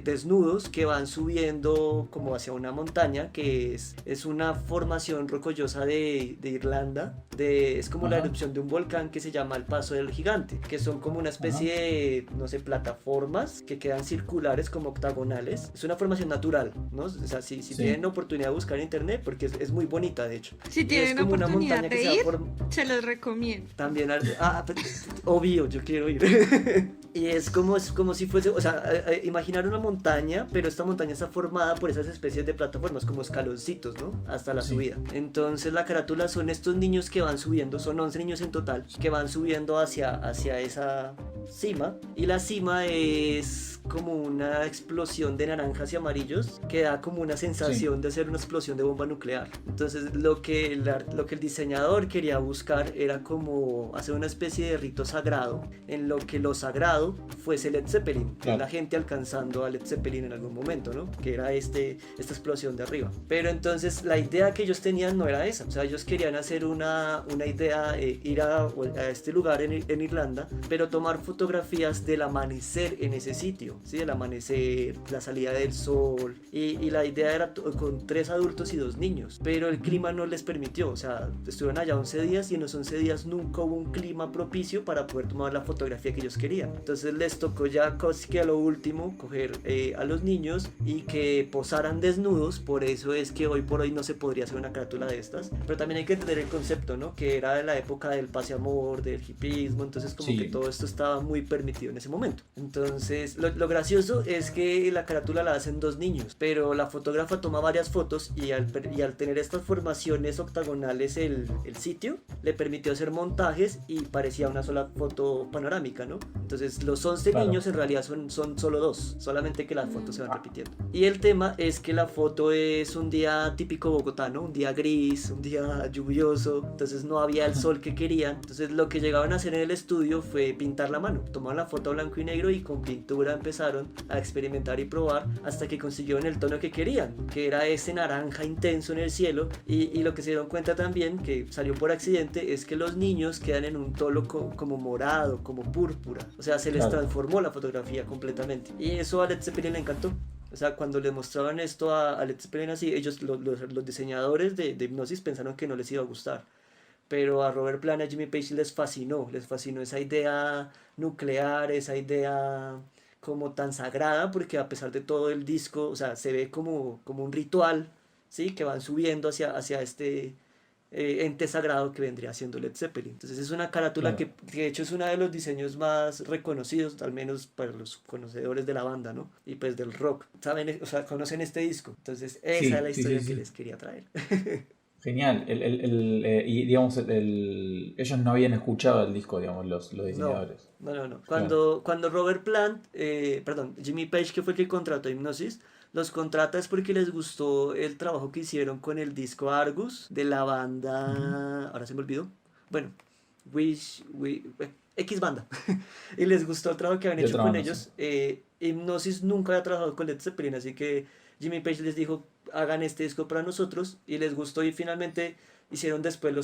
Desnudos que van subiendo como hacia una montaña que es una formación rocallosa de Irlanda, es como la Ajá. erupción de un volcán que se llama el Paso del Gigante, que son como una especie de, no sé, plataformas que quedan circulares como octagonales. Es una formación natural, ¿no? O sea, si Sí. tienen oportunidad de buscar en internet, porque es muy bonita de hecho. Si Y tienen es como una oportunidad montaña que de se va ir, por- se los recomiendo. también, obvio, yo quiero ir. Y es como si fuese, o sea, imaginar una montaña, pero esta montaña está formada por esas especies de plataformas, como escaloncitos, ¿no? Hasta la Sí. subida. Entonces la carátula son estos niños que van subiendo, son 11 niños en total, que van subiendo hacia esa cima. Y la cima es como una explosión de naranjas y amarillos que da como una sensación de ser una explosión de bomba nuclear. Entonces lo que el diseñador quería buscar era como hacer una especie de rito sagrado, en lo que lo sagrado fuese Led Zeppelin, Claro. la gente alcanzando a Led Zeppelin en algún momento, ¿no? Que era esta explosión de arriba. Pero entonces la idea que ellos tenían no era esa, o sea, ellos querían hacer una idea, ir a este lugar en Irlanda, pero tomar fotografías del amanecer en ese sitio, ¿sí? El amanecer, la salida del sol, y la idea era con 3 adultos y 2 niños, pero el clima no les permitió, o sea, estuvieron allá 11 días y en los 11 días nunca hubo un clima propicio para poder tomar la fotografía que ellos querían. Entonces les tocó ya casi que a lo último coger a los niños y que posaran desnudos. Por eso es que hoy por hoy no se podría hacer una carátula de estas, pero también hay que entender el concepto, ¿no? Que era de la época del paz y amor, del hipismo, entonces como Sí. que todo esto estaba muy permitido en ese momento. Entonces lo gracioso es que la carátula la hacen 2 niños, pero la fotógrafa toma varias fotos y al tener estas formaciones octagonales el sitio le permitió hacer montajes y parecía una sola foto panorámica, ¿no? Entonces los 11 Claro. niños en realidad son solo 2, solamente que las fotos se van repitiendo. Y el tema es que la foto es un día típico bogotano, un día gris, un día lluvioso, entonces no había el sol que querían. Entonces lo que llegaban a hacer en el estudio fue pintar la mano, tomaban la foto a blanco y negro y con pintura empezaron a experimentar y probar hasta que consiguieron el tono que querían, que era ese naranja intenso en el cielo, y lo que se dieron cuenta también, que salió por accidente, es que los niños quedan en un tono como morado, como púrpura, o sea, se les transformó la fotografía completamente, y eso a Led Zeppelin le encantó. O sea, cuando le mostraban esto a Led Zeppelin así, ellos, los diseñadores de Hipnosis pensaron que no les iba a gustar. Pero a Robert Plant y a Jimmy Page les fascinó esa idea nuclear, esa idea como tan sagrada, porque a pesar de todo el disco, o sea, se ve como un ritual, ¿sí? Que van subiendo hacia este ente sagrado que vendría siendo Led Zeppelin. Entonces es una carátula que de hecho es uno de los diseños más reconocidos, al menos para los conocedores de la banda, ¿no? Y pues del rock, ¿saben? O sea, conocen este disco. Entonces esa es la historia que les quería traer. Genial. Y digamos, ellos no habían escuchado el disco, digamos, los diseñadores. No. Cuando Robert Plant, Jimmy Page, que fue el que contrató a Hipnosis, los contrata es porque les gustó el trabajo que hicieron con el disco Argus de la banda, ahora se me olvidó, bueno, X banda, y les gustó el trabajo que habían hecho con ellos. Hipnosis nunca había trabajado con Led Zeppelin, así que Jimmy Page les dijo, hagan este disco para nosotros, y les gustó, y finalmente hicieron después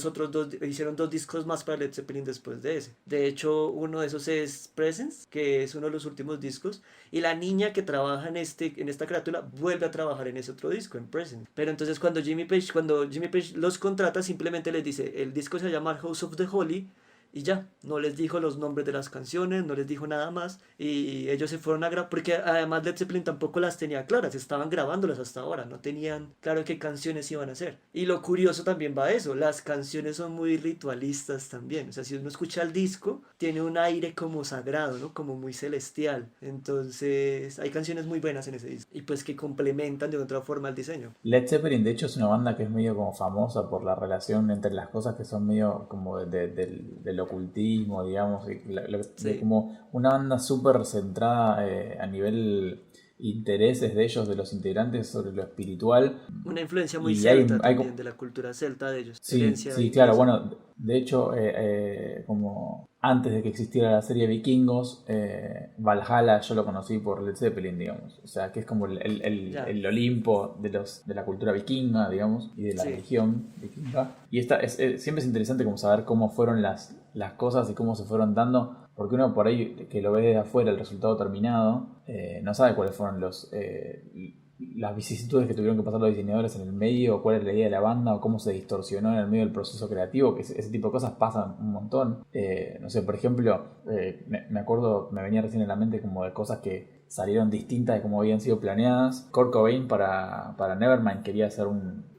hicieron 2 discos más para Led Zeppelin después de ese. De hecho, uno de esos es Presence, que es uno de los últimos discos, y la niña que trabaja en esta carátula vuelve a trabajar en ese otro disco, en Presence. Pero entonces cuando Jimmy Page los contrata, simplemente les dice, el disco se llama House of the Holy, y ya, no les dijo los nombres de las canciones, no les dijo nada más, y ellos se fueron a grabar, porque además Led Zeppelin tampoco las tenía claras, estaban grabándolas hasta ahora, no tenían claro qué canciones iban a hacer. Y lo curioso también va a eso, las canciones son muy ritualistas también, o sea, si uno escucha el disco, tiene un aire como sagrado, ¿no? Como muy celestial, entonces hay canciones muy buenas en ese disco, y pues que complementan de otra forma el diseño. Led Zeppelin, de hecho, es una banda que es medio como famosa por la relación entre las cosas que son medio como del ocultismo, digamos, de como una banda súper centrada a nivel intereses de ellos, de los integrantes, sobre lo espiritual. Una influencia muy celta también, de la cultura celta de ellos. Sí, claro, bueno, de hecho, como antes de que existiera la serie Vikingos, Valhalla yo lo conocí por Led Zeppelin, digamos. O sea, que es como el Olimpo de la cultura vikinga, digamos, y de la religión vikinga. Y siempre es interesante como saber cómo fueron las cosas y cómo se fueron dando, porque uno por ahí que lo ve de afuera, el resultado terminado, no sabe cuáles fueron las vicisitudes que tuvieron que pasar los diseñadores en el medio, o cuál es la idea de la banda, o cómo se distorsionó en el medio del proceso creativo, que ese tipo de cosas pasan un montón. No sé, por ejemplo, me acuerdo, me venía recién en la mente como de cosas que salieron distintas de cómo habían sido planeadas. Kurt Cobain para Nevermind quería hacer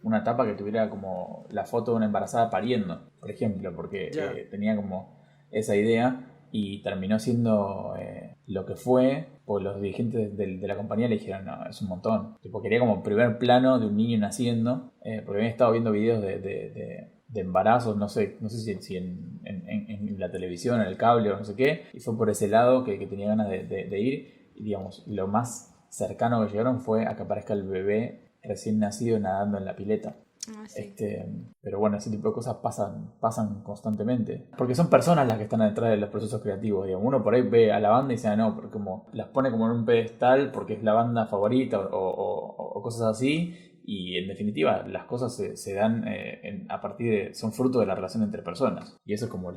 una tapa que tuviera como la foto de una embarazada pariendo, por ejemplo, porque tenía como esa idea, y terminó siendo lo que fue, porque los dirigentes de la compañía le dijeron, no, es un montón. Tipo, quería como primer plano de un niño naciendo, porque había estado viendo videos de embarazos, no sé si en la televisión, en el cable o no sé qué, y fue por ese lado que tenía ganas de ir, y digamos, lo más cercano que llegaron fue a que aparezca el bebé recién nacido nadando en la pileta. Sí. Pero bueno, ese tipo de cosas pasan constantemente, porque son personas las que están detrás de los procesos creativos, digamos. Uno por ahí ve a la banda y dice, no, porque como las pone como en un pedestal porque es la banda favorita o cosas así, y en definitiva las cosas se dan a partir son fruto de la relación entre personas, y eso es como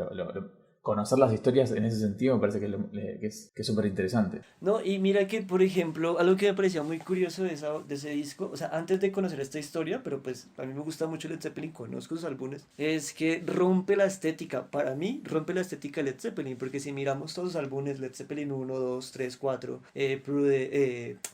conocer las historias en ese sentido me parece que es súper interesante. No, y mira que, por ejemplo, algo que me parecía muy curioso de ese disco, o sea, antes de conocer esta historia, pero pues a mí me gusta mucho Led Zeppelin, conozco sus álbumes, es que rompe la estética, para mí, rompe la estética de Led Zeppelin, porque si miramos todos los álbumes, Led Zeppelin 1, 2, 3, 4,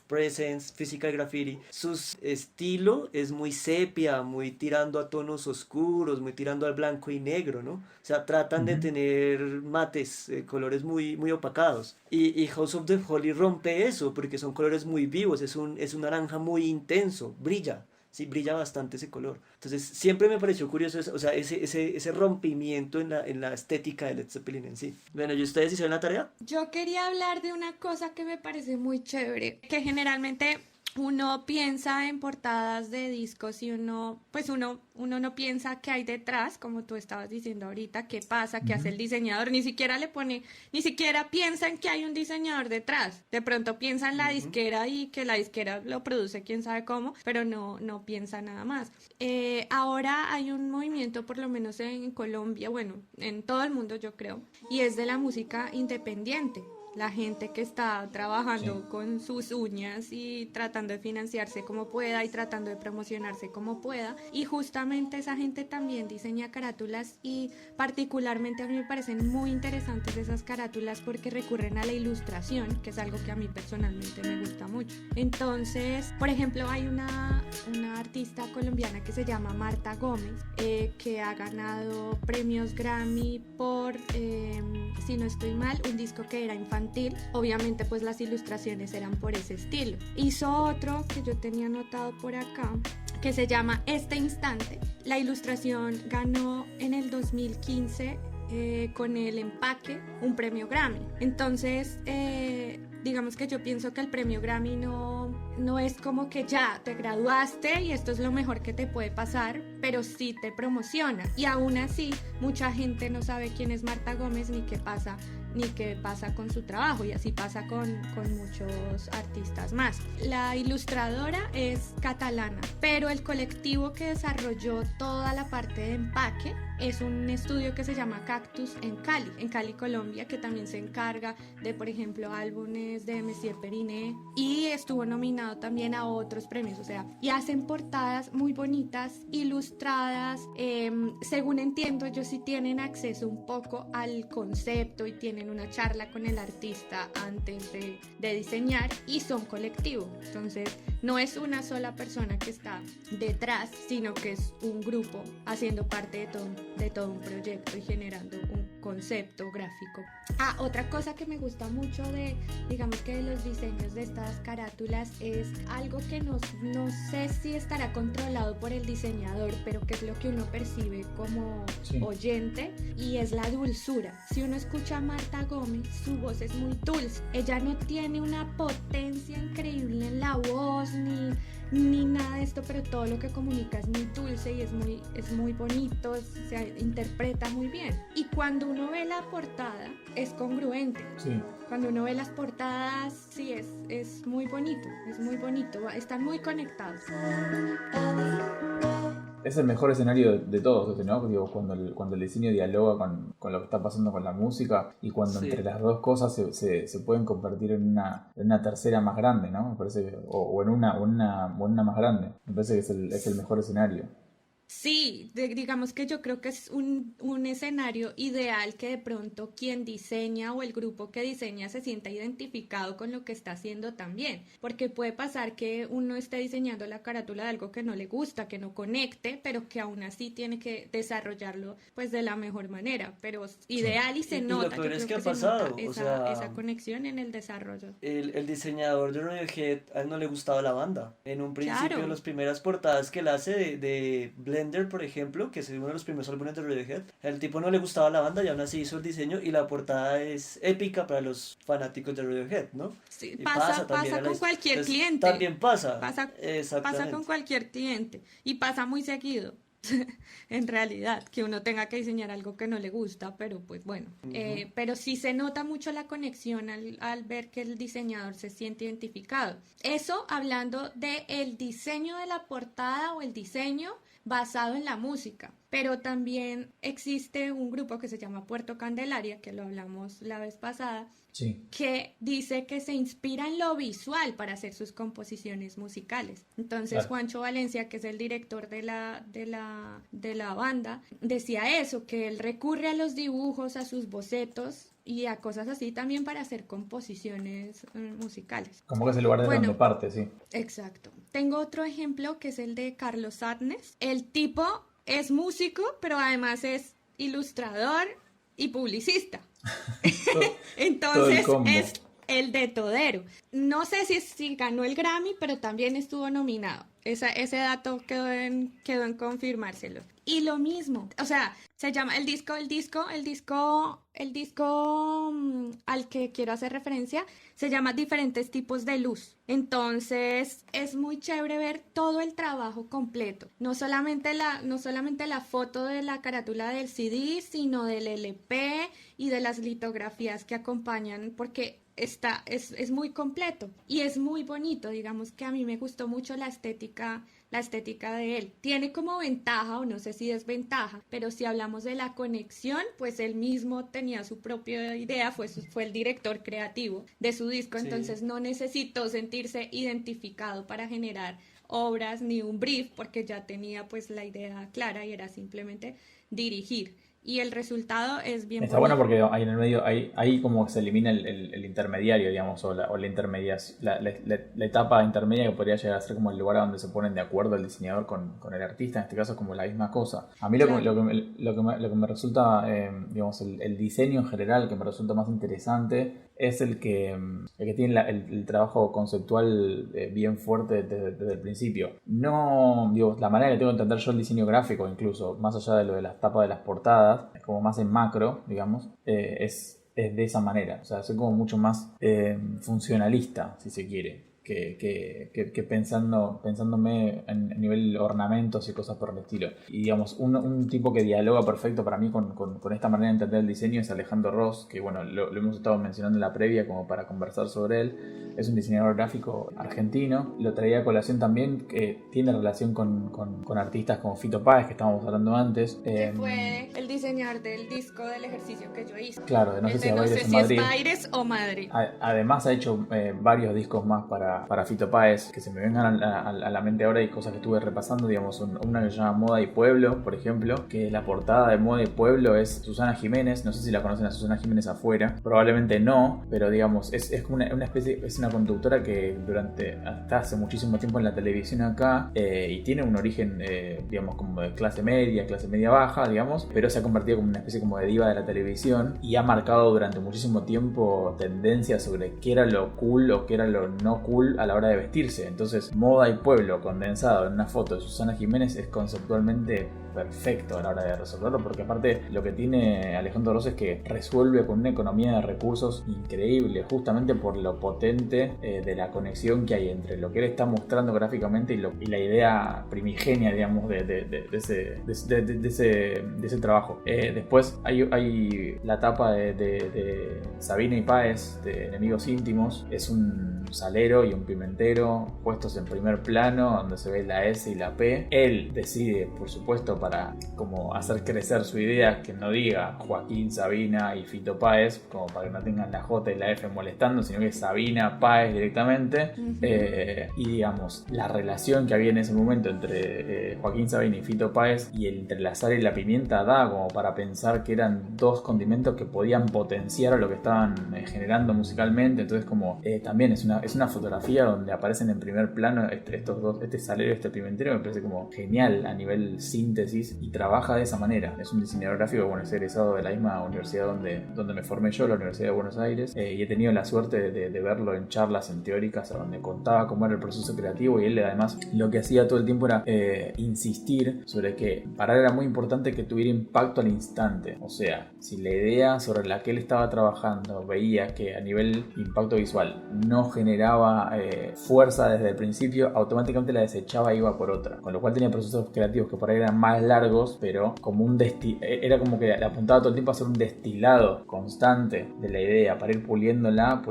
Presence, Physical Graffiti, su estilo es muy sepia, muy tirando a tonos oscuros, muy tirando al blanco y negro, ¿no? O sea, tratan de tener mates, colores muy, muy opacados. Y House of the Holy rompe eso, porque son colores muy vivos, es un naranja muy intenso, brilla. Sí, brilla bastante ese color. Entonces, siempre me pareció curioso eso, o sea, ese rompimiento en la estética de Led Zeppelin en sí. Bueno, ¿y ustedes hicieron la tarea? Yo quería hablar de una cosa que me parece muy chévere, que generalmente uno piensa en portadas de discos y uno no piensa qué hay detrás, como tú estabas diciendo ahorita, qué pasa, qué hace el diseñador, ni siquiera piensa en que hay un diseñador detrás. De pronto piensa en la disquera y que la disquera lo produce quién sabe cómo, pero no piensa nada más. Ahora hay un movimiento, por lo menos en Colombia, bueno, en todo el mundo yo creo, y es de la música independiente. La gente que está trabajando con sus uñas y tratando de financiarse como pueda y tratando de promocionarse como pueda. Y justamente esa gente también diseña carátulas y particularmente a mí me parecen muy interesantes esas carátulas porque recurren a la ilustración, que es algo que a mí personalmente me gusta mucho. Entonces, por ejemplo, hay una artista colombiana que se llama Marta Gómez, que ha ganado premios Grammy por, si no estoy mal, un disco que era infantil. Obviamente pues las ilustraciones eran por ese estilo. Hizo otro que yo tenía anotado por acá que se llama Este Instante. La ilustración ganó en el 2015 con el empaque un premio Grammy. Entonces digamos que yo pienso que el premio Grammy no es como que ya te graduaste y esto es lo mejor que te puede pasar, pero sí te promociona. Y aún así mucha gente no sabe quién es Marta Gómez ni qué pasa con su trabajo, y así pasa con muchos artistas más. La ilustradora es catalana, pero el colectivo que desarrolló toda la parte de empaque es un estudio que se llama Cactus en Cali, Colombia, que también se encarga de, por ejemplo, álbumes de Messier Periné, y estuvo nominado también a otros premios, o sea, y hacen portadas muy bonitas, ilustradas. Según entiendo, ellos sí tienen acceso un poco al concepto y tienen una charla con el artista antes de diseñar, y son colectivo. Entonces, no es una sola persona que está detrás, sino que es un grupo haciendo parte de todo un proyecto y generando un concepto gráfico. Otra cosa que me gusta mucho digamos que de los diseños de estas carátulas es algo que no sé si estará controlado por el diseñador, pero que es lo que uno percibe como oyente, y es la dulzura. Si uno escucha a Marta Gómez, su voz es muy dulce. Ella no tiene una potencia increíble en la voz ni nada de esto, pero todo lo que comunica es muy dulce y es muy bonito, se interpreta muy bien. Y cuando uno ve la portada es congruente. Sí. Cuando uno ve las portadas, sí, es muy bonito, están muy conectados. Es el mejor escenario de todos, ¿no? Digo, cuando el diseño dialoga con lo que está pasando con la música, y cuando entre las dos cosas se pueden convertir en una tercera más grande, ¿no? Me parece o en una más grande. Me parece que es el mejor escenario. Sí, digamos que yo creo que es un escenario ideal que de pronto quien diseña o el grupo que diseña se sienta identificado con lo que está haciendo también, porque puede pasar que uno esté diseñando la carátula de algo que no le gusta, que no conecte, pero que aún así tiene que desarrollarlo pues de la mejor manera, pero es ideal y se nota. Lo peor yo es creo que que ha se pasado, nota o sea, esa conexión en el desarrollo. el diseñador de Radiohead, a él no le gustaba la banda. En un principio, Claro. las primeras portadas que él hace de Blender, por ejemplo, que es uno de los primeros álbumes de Radiohead, el tipo no le gustaba la banda y aún así hizo el diseño, y la portada es épica para los fanáticos de Radiohead, ¿no? Sí, Y pasa también con cualquier cliente. También pasa. Pasa Exactamente. con cualquier cliente y pasa muy seguido. En realidad, que uno tenga que diseñar algo que no le gusta, pero pues bueno, pero sí se nota mucho la conexión al ver que el diseñador se siente identificado. Eso hablando de el diseño de la portada o el diseño basado en la música, pero también existe un grupo que se llama Puerto Candelaria, que lo hablamos la vez pasada, que dice que se inspira en lo visual para hacer sus composiciones musicales. Entonces, claro, Juancho Valencia, que es el director de la banda, decía eso, que él recurre a los dibujos, a sus bocetos y a cosas así también para hacer composiciones musicales. Como que es el lugar de donde parte, sí. Exacto. Tengo otro ejemplo que es el de Carlos Sadness. El tipo es músico, pero además es ilustrador y publicista. Entonces es el de todero. No sé si ganó el Grammy, pero también estuvo nominado. Ese dato quedó en confirmárselo. Y lo mismo, o sea, se llama el disco al que quiero hacer referencia, se llama Diferentes tipos de luz. Entonces, es muy chévere ver todo el trabajo completo. No solamente la foto de la carátula del CD, sino del LP y de las litografías que acompañan, porque es muy completo y es muy bonito. Digamos que a mí me gustó mucho la estética de él. Tiene como ventaja, o no sé si desventaja, pero si hablamos de la conexión, pues él mismo tenía su propia idea, fue el director creativo de su disco, Sí. entonces no necesitó sentirse identificado para generar obras ni un brief, porque ya tenía pues la idea clara y era simplemente dirigir. Y el resultado es bien Está bueno porque ahí en el medio, ahí como se elimina el intermediario, digamos, o la intermediación, la etapa intermedia que podría llegar a ser como el lugar a donde se ponen de acuerdo el diseñador con el artista, en este caso es como la misma cosa. A mí Claro. lo que me resulta, digamos, el diseño en general que me resulta más interesante es el que tiene el trabajo conceptual bien fuerte desde el principio. No, digo, la manera que tengo de entender yo el diseño gráfico, incluso, más allá de lo de las tapas de las portadas, es como más en macro, digamos, es de esa manera. O sea, soy como mucho más funcionalista, si se quiere. Que pensándome en nivel ornamentos y cosas por el estilo. Y digamos, un tipo que dialoga perfecto para mí con esta manera de entender el diseño es Alejandro Ross, que bueno, lo hemos estado mencionando en la previa como para conversar sobre él. Es un diseñador gráfico argentino. Lo traía a colación también, que tiene relación con artistas como Fito Páez, que estábamos hablando antes. Que fue el diseñador del disco del ejercicio que yo hice. Claro, de no sé si No sé Baires o si Madrid. es Baires o Madrid. Además ha hecho varios discos más para Fito Páez, que se me vengan a la mente ahora y cosas que estuve repasando, digamos, una que se llama Moda y Pueblo, por ejemplo, que la portada de Moda y Pueblo es Susana Jiménez. No sé si la conocen a Susana Jiménez afuera, probablemente no, pero digamos, es como una especie, es una conductora que hasta hace muchísimo tiempo en la televisión acá, y tiene un origen, digamos, como de clase media baja, digamos, pero se ha convertido como una especie como de diva de la televisión y ha marcado durante muchísimo tiempo tendencias sobre qué era lo cool o qué era lo no cool a la hora de vestirse. Entonces, Moda y Pueblo condensado en una foto de Susana Jiménez es conceptualmente perfecto a la hora de resolverlo, porque aparte lo que tiene Alejandro Ross es que resuelve con una economía de recursos increíble, justamente por lo potente de la conexión que hay entre lo que él está mostrando gráficamente y la idea primigenia, digamos, de ese trabajo. Después hay la tapa de Sabina y Páez, de Enemigos Íntimos. Es un salero y un pimentero puestos en primer plano, donde se ve la S y la P. Él decide, por supuesto, para como hacer crecer su idea, que no diga Joaquín, Sabina y Fito Páez, como para que no tengan la J y la F molestando, sino que Sabina, Páez directamente. Y digamos, la relación que había en ese momento entre Joaquín Sabina y Fito Páez y el entrelazar y la pimienta da como para pensar que eran dos condimentos que podían potenciar lo que estaban generando musicalmente. Entonces como también es una fotografía donde aparecen en primer plano estos dos, este salero y este pimentero. Me parece como genial a nivel síntesis y trabaja de esa manera. Es un diseñador gráfico, bueno, es egresado de la misma universidad donde me formé yo, la Universidad de Buenos Aires, y he tenido la suerte de verlo en charlas, en teóricas, donde contaba cómo era el proceso creativo, y él además lo que hacía todo el tiempo era insistir sobre que para él era muy importante que tuviera impacto al instante. O sea, si la idea sobre la que él estaba trabajando veía que a nivel impacto visual no generaba fuerza desde el principio, automáticamente la desechaba e iba por otra, con lo cual tenía procesos creativos que por ahí eran más largos, pero como era como que le apuntaba todo el tiempo a hacer un destilado constante de la idea para ir puliéndola,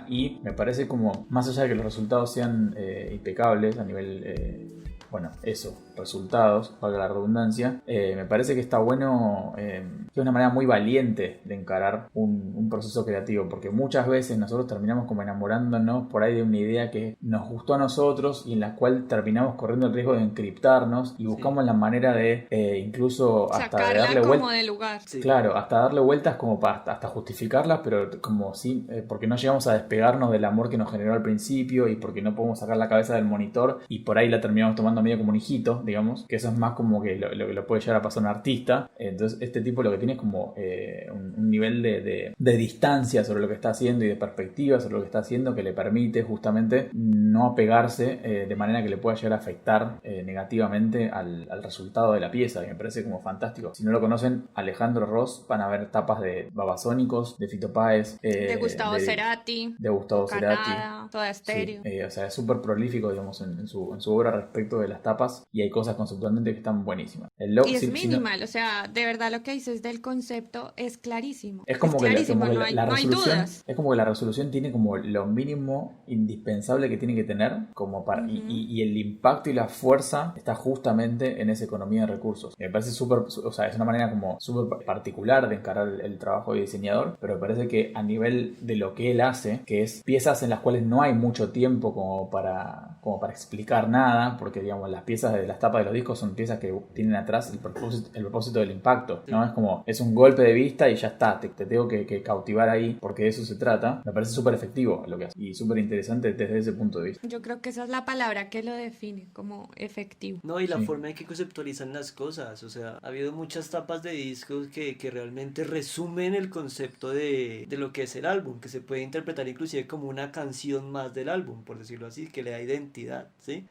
y me parece como, más allá de que los resultados sean impecables a nivel bueno, eso, resultados, valga la redundancia, me parece que está bueno, que es una manera muy valiente de encarar un proceso creativo, porque muchas veces nosotros terminamos como enamorándonos por ahí de una idea que nos gustó a nosotros y en la cual terminamos corriendo el riesgo de encriptarnos y buscamos la manera de incluso hasta de sacarla darle como vuelta. de lugar. Sí. Claro, hasta darle vueltas como para hasta justificarlas, pero como sí, porque no llegamos a despegarnos del amor que nos generó al principio y porque no podemos sacar la cabeza del monitor y por ahí la terminamos tomando medio como un hijito, digamos, que eso es más como que lo puede llegar a pasar un artista. Entonces este tipo lo que tiene es como un nivel de distancia sobre lo que está haciendo y de perspectiva sobre lo que está haciendo que le permite justamente no apegarse de manera que le pueda llegar a afectar negativamente al resultado de la pieza, y me parece como fantástico. Si no lo conocen, Alejandro Ross, van a ver tapas de Babasónicos, de Fito Páez, De Gustavo Cerati, de Gustavo Cerati. Canada, Toda Estéreo. Sí, o sea, es súper prolífico, digamos, en su obra respecto de las tapas, y hay cosas conceptualmente que están buenísimas. Y es minimal, o sea, de verdad lo que dices del concepto es clarísimo. Es como que, clarísimo, como que no hay, la no hay resolución, dudas. es como que la resolución tiene como lo mínimo indispensable que tiene que tener, como para, y el impacto y la fuerza está justamente en esa economía de recursos. Me parece súper, o sea, es una manera como súper particular de encarar el trabajo de diseñador, pero me parece que a nivel de lo que él hace, que es piezas en las cuales no hay mucho tiempo como para explicar nada, porque digamos las piezas de las tapas de los discos son piezas que tienen atrás el propósito del impacto, ¿no? Es como, es un golpe de vista y ya está, te tengo que cautivar ahí, porque de eso se trata. Me parece súper efectivo lo que hace y súper interesante desde ese punto de vista. Yo creo que esa es la palabra que lo define como efectivo. No, y la Sí. forma en que conceptualizan las cosas, o sea, ha habido muchas tapas de discos que realmente resumen el concepto de lo que es el álbum, que se puede interpretar inclusive como una canción más del álbum, por decirlo así, que le da identidad, ¿sí?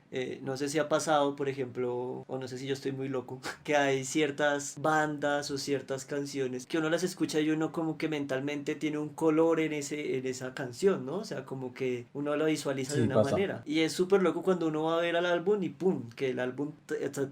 No sé si ha pasado, por ejemplo, o no sé si yo estoy muy loco, que hay ciertas bandas o ciertas canciones que uno las escucha y uno como que mentalmente tiene un color en esa canción, ¿no? O sea, como que uno lo visualiza de Sí, una pasa. manera. Y es súper loco cuando uno va a ver al álbum y ¡pum! Que el álbum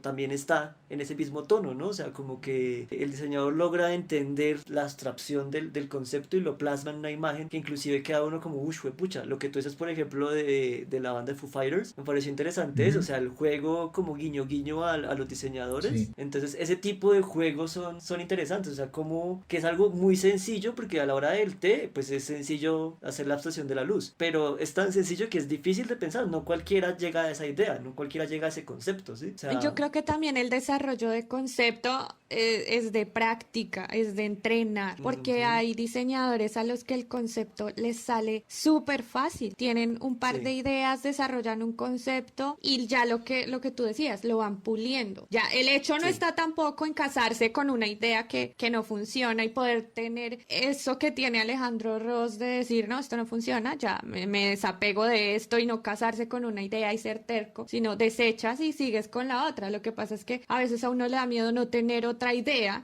también está en ese mismo tono, ¿no? O sea, como que el diseñador logra entender la abstracción del concepto y lo plasma en una imagen que inclusive queda uno como, uff, pucha, lo que tú dices, por ejemplo, de la banda de Foo Fighters, me pareció interesante eso, o sea, el juego como guiño guiño a los diseñadores. Sí. Entonces, ese tipo de juegos son interesantes, o sea, como que es algo muy sencillo, porque a la hora del té, pues es sencillo hacer la abstracción de la luz, pero es tan sencillo que es difícil de pensar, no cualquiera llega a esa idea, no cualquiera llega a ese concepto, ¿sí? O sea, Yo creo que también el desarrollo de concepto es de práctica, es de entrenar, porque Ujú. hay diseñadores a los que el concepto les sale súper fácil. Tienen un par Sí. de ideas, desarrollan un concepto y ya lo que tú decías, lo van puliendo. Ya el hecho no Sí. está tampoco en casarse con una idea que no funciona y poder tener eso que tiene Alejandro Ross de decir, no, esto no funciona, ya me desapego de esto, y no casarse con una idea y ser terco, sino desechas y sigues con la otra. Lo que pasa es que a veces a uno le da miedo no tener otra idea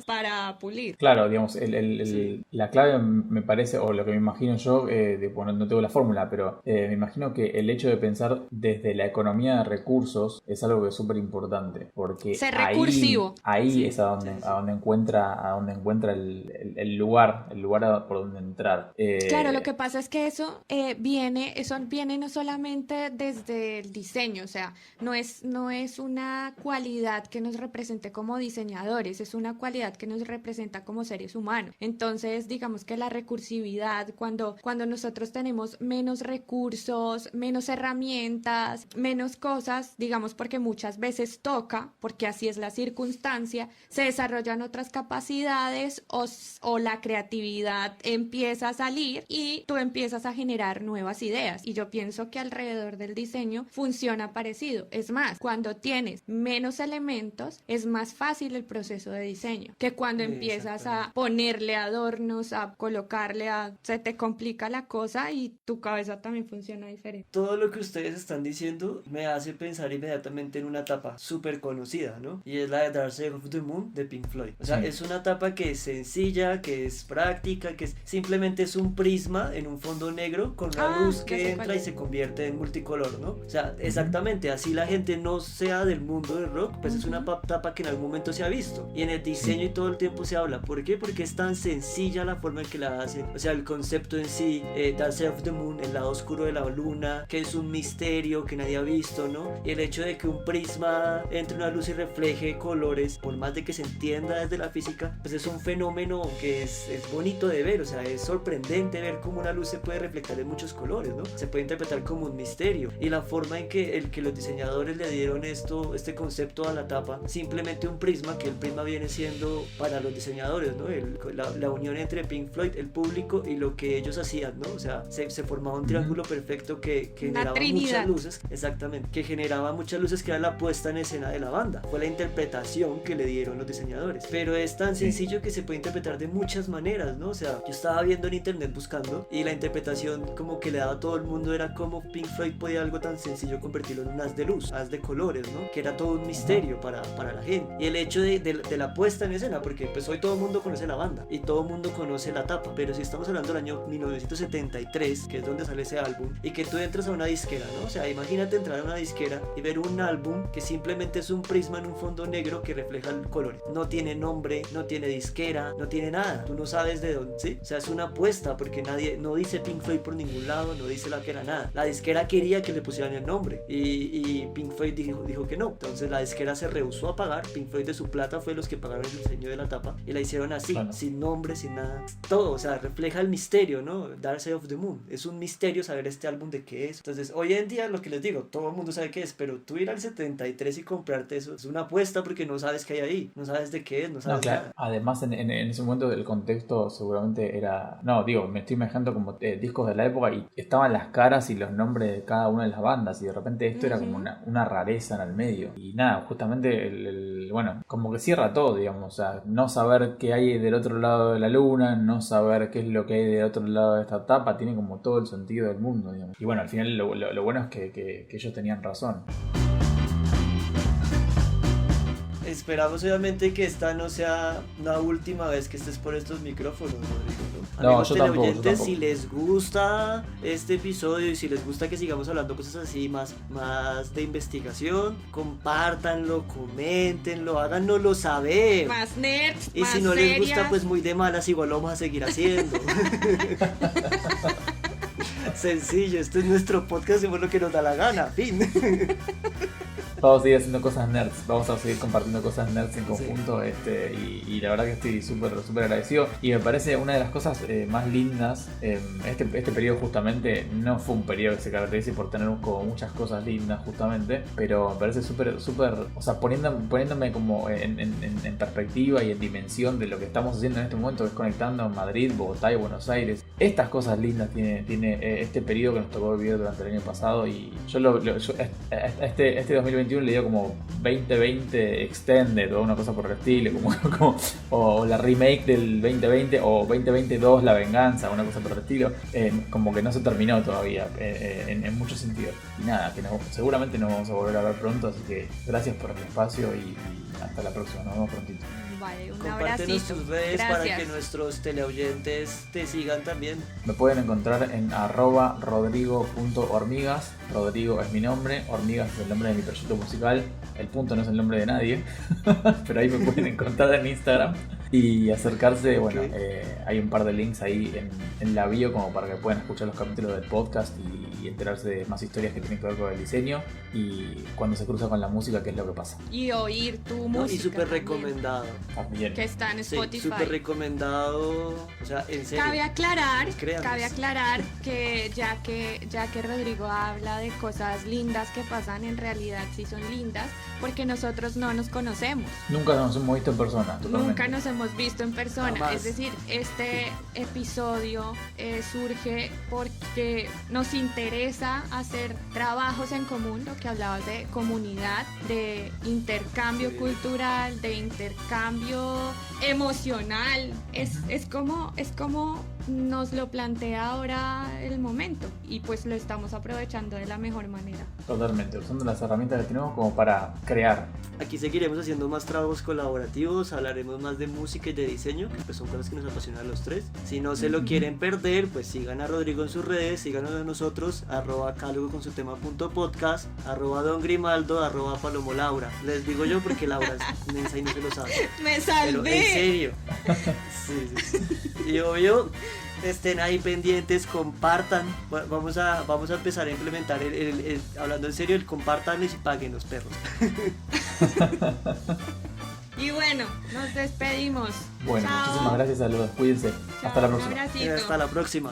para pulir. Claro, digamos, Sí. la clave me parece, o lo que me imagino yo, bueno, no tengo la fórmula, pero me imagino que el hecho de pensar desde la economía de recursos es algo que es súper importante, porque Ser ahí, recursivo. ahí Sí, es a donde, sí, sí. a donde encuentra el lugar por donde entrar. Claro, lo que pasa es que eso viene no solamente desde el diseño, o sea, no es una cualidad que nos represente como diseñadores, es una cualidad que nos representa como seres humanos. Entonces, digamos que la recursividad, cuando nosotros tenemos menos recursos, menos herramientas, menos cosas, digamos porque muchas veces toca, porque así es la circunstancia, se desarrollan otras capacidades o la creatividad empieza a salir y tú empiezas a generar nuevas ideas. Y yo pienso que alrededor del diseño funciona parecido. Es más, cuando tienes menos elementos, es más fácil el proceso de diseño que cuando empiezas a ponerle adornos, a colocarle se te complica la cosa y tu cabeza también funciona diferente. Todo lo que ustedes están diciendo me hace pensar inmediatamente en una etapa súper conocida, ¿no? Y es la de Dark Side of the Moon de Pink Floyd. O sea, Sí. es una etapa que es sencilla, que es práctica, simplemente es un prisma en un fondo negro con una luz Ya que sé entra cuál y es. se convierte en multicolor, ¿no? O sea, exactamente, así la gente no sea del mundo del rock, pues es una etapa que en algún momento se ha visto. Y en el diseño y todo el tiempo se habla. ¿Por qué? Porque es tan sencilla la forma en que la hacen. O sea, el concepto en sí, Dark Side of the Moon, el lado oscuro de la luna, que es un misterio que nadie ha visto, ¿no? Y el hecho de que un prisma entre una luz y refleje colores, por más de que se entienda desde la física, pues es un fenómeno que es bonito de ver. O sea, es sorprendente ver cómo una luz se puede reflejar en muchos colores, ¿no? Se puede interpretar como un misterio. Y la forma en que los diseñadores le dieron este concepto a la tapa, simplemente un prisma porque el prisma viene siendo para los diseñadores, ¿no? La unión entre Pink Floyd, el público y lo que ellos hacían, ¿no? O sea, se formaba un triángulo perfecto que generaba muchas luces, exactamente, que generaba muchas luces, que era la puesta en escena de la banda. Fue la interpretación que le dieron los diseñadores. Pero es tan sencillo que se puede interpretar de muchas maneras, ¿no? O sea, yo estaba viendo en internet buscando y la interpretación como que le daba a todo el mundo era como Pink Floyd podía algo tan sencillo convertirlo en un haz de luz, haz de colores, ¿no? Que era todo un misterio para la gente. Y el hecho de la puesta en escena, porque pues hoy todo el mundo conoce la banda y todo el mundo conoce la tapa, pero si estamos hablando del año 1973, que es donde sale ese álbum, y que tú entras a una disquera, ¿no? O sea, imagínate entrar a una disquera y ver un álbum que simplemente es un prisma en un fondo negro que refleja el color. No tiene nombre, no tiene disquera, no tiene nada. Tú no sabes de dónde, ¿sí? O sea, es una apuesta porque nadie, no dice Pink Floyd por ningún lado, no dice la que era nada. La disquera quería que le pusieran el nombre y Pink Floyd dijo que no. Entonces la disquera se rehusó a pagar. Pink Floyd de su plata fue los que pagaron el diseño de la tapa y la hicieron así, sin nombre, sin nada. Todo, o sea, refleja el misterio, ¿no? Dark Side of the Moon. Es un misterio saber este álbum de qué es. Entonces, hoy en día, lo que les digo, todo el mundo sabe qué es, pero tú ir al 73 y comprarte eso es una apuesta porque no sabes qué hay ahí, no sabes de qué es, no sabes nada. Además, en ese momento el contexto seguramente era... No, digo, me estoy imaginando como discos de la época y estaban las caras y los nombres de cada una de las bandas y de repente esto era como una rareza en el medio. Y nada, justamente, bueno, como que cierra todo, digamos, o sea, no saber qué hay del otro lado de la luna, no saber qué es lo que hay del otro lado de esta tapa, tiene como todo el sentido del mundo, digamos. Y bueno, al final lo bueno es que ellos tenían razón. Esperamos obviamente que esta no sea la última vez que estés por estos micrófonos, Rodrigo, ¿no? No, Amigos yo tampoco. si les gusta este episodio y si les gusta que sigamos hablando cosas así más de investigación, compártanlo, coméntenlo, háganoslo saber. Más nerds, y más si no serias. les gusta, pues muy de malas, igual lo vamos a seguir haciendo. Sencillo, este es nuestro podcast, hacemos lo que nos da la gana, fin. Vamos a seguir haciendo cosas nerds, vamos a seguir compartiendo cosas nerds en conjunto, sí. Y la verdad que estoy súper agradecido y me parece una de las cosas más lindas. Este periodo justamente no fue un periodo que se caracterice por tener como muchas cosas lindas justamente, pero me parece súper, o sea, poniéndome como en perspectiva y en dimensión de lo que estamos haciendo en este momento, que es conectando Madrid, Bogotá y Buenos Aires. Estas cosas lindas tiene este periodo que nos tocó vivir durante el año pasado y yo este 2021 le dio como 2020 Extended o una cosa por el estilo, o la remake del 2020 o 2022 La Venganza, una cosa por el estilo, como que no se terminó todavía en muchos sentidos. Y nada, que seguramente nos vamos a volver a ver pronto, así que gracias por el espacio y hasta la próxima, nos vemos prontito. Vale, un Compártenos abracito. tus redes Gracias. para que nuestros teleoyentes te sigan también. Me pueden encontrar en @rodrigo.hormigas. Rodrigo es mi nombre, Hormigas es el nombre de mi proyecto musical, el punto no es el nombre de nadie, pero ahí me pueden encontrar en Instagram y acercarse. Bueno, hay un par de links ahí en la bio como para que puedan escuchar los capítulos del podcast y enterarse de más historias que tienen que ver con el diseño y cuando se cruza con la música, qué es lo que pasa. Y oír tu ¿No? música. Y súper también, recomendado. También. que está en Sí, Spotify. súper recomendado. O sea, en serio. Cabe aclarar Créanos. que ya que Rodrigo habla de cosas lindas que pasan, en realidad sí son lindas, porque nosotros no nos conocemos. Nunca nos hemos visto en persona. Totalmente. Nunca nos hemos visto en persona. Jamás. Es decir, este episodio surge porque nos interesa hacer trabajos en común, lo que hablabas de comunidad, de intercambio Sí. cultural, de intercambio emocional. Es como nos lo plantea ahora el momento y pues lo estamos aprovechando de la mejor manera. Totalmente, usando las herramientas que tenemos como para crear. Aquí seguiremos haciendo más trabajos colaborativos, hablaremos más de música y de diseño, que pues son cosas que nos apasionan a los tres. Si no se lo quieren perder, pues sigan a Rodrigo en sus redes, síganos a nosotros, @cálogo con su tema.podcast, @don Grimaldo, @palomolaura. Les digo yo porque Laura es mensa y no se lo sabe. ¡Me Pero en serio. Sí. Y obvio, estén ahí pendientes, compartan. Vamos a empezar a implementar hablando en serio, el compartan y paguen los perros. Y bueno, nos despedimos. Bueno, Chao. muchísimas gracias, saludos, cuídense. Hasta la Chao, un próxima. abracito. Hasta la próxima.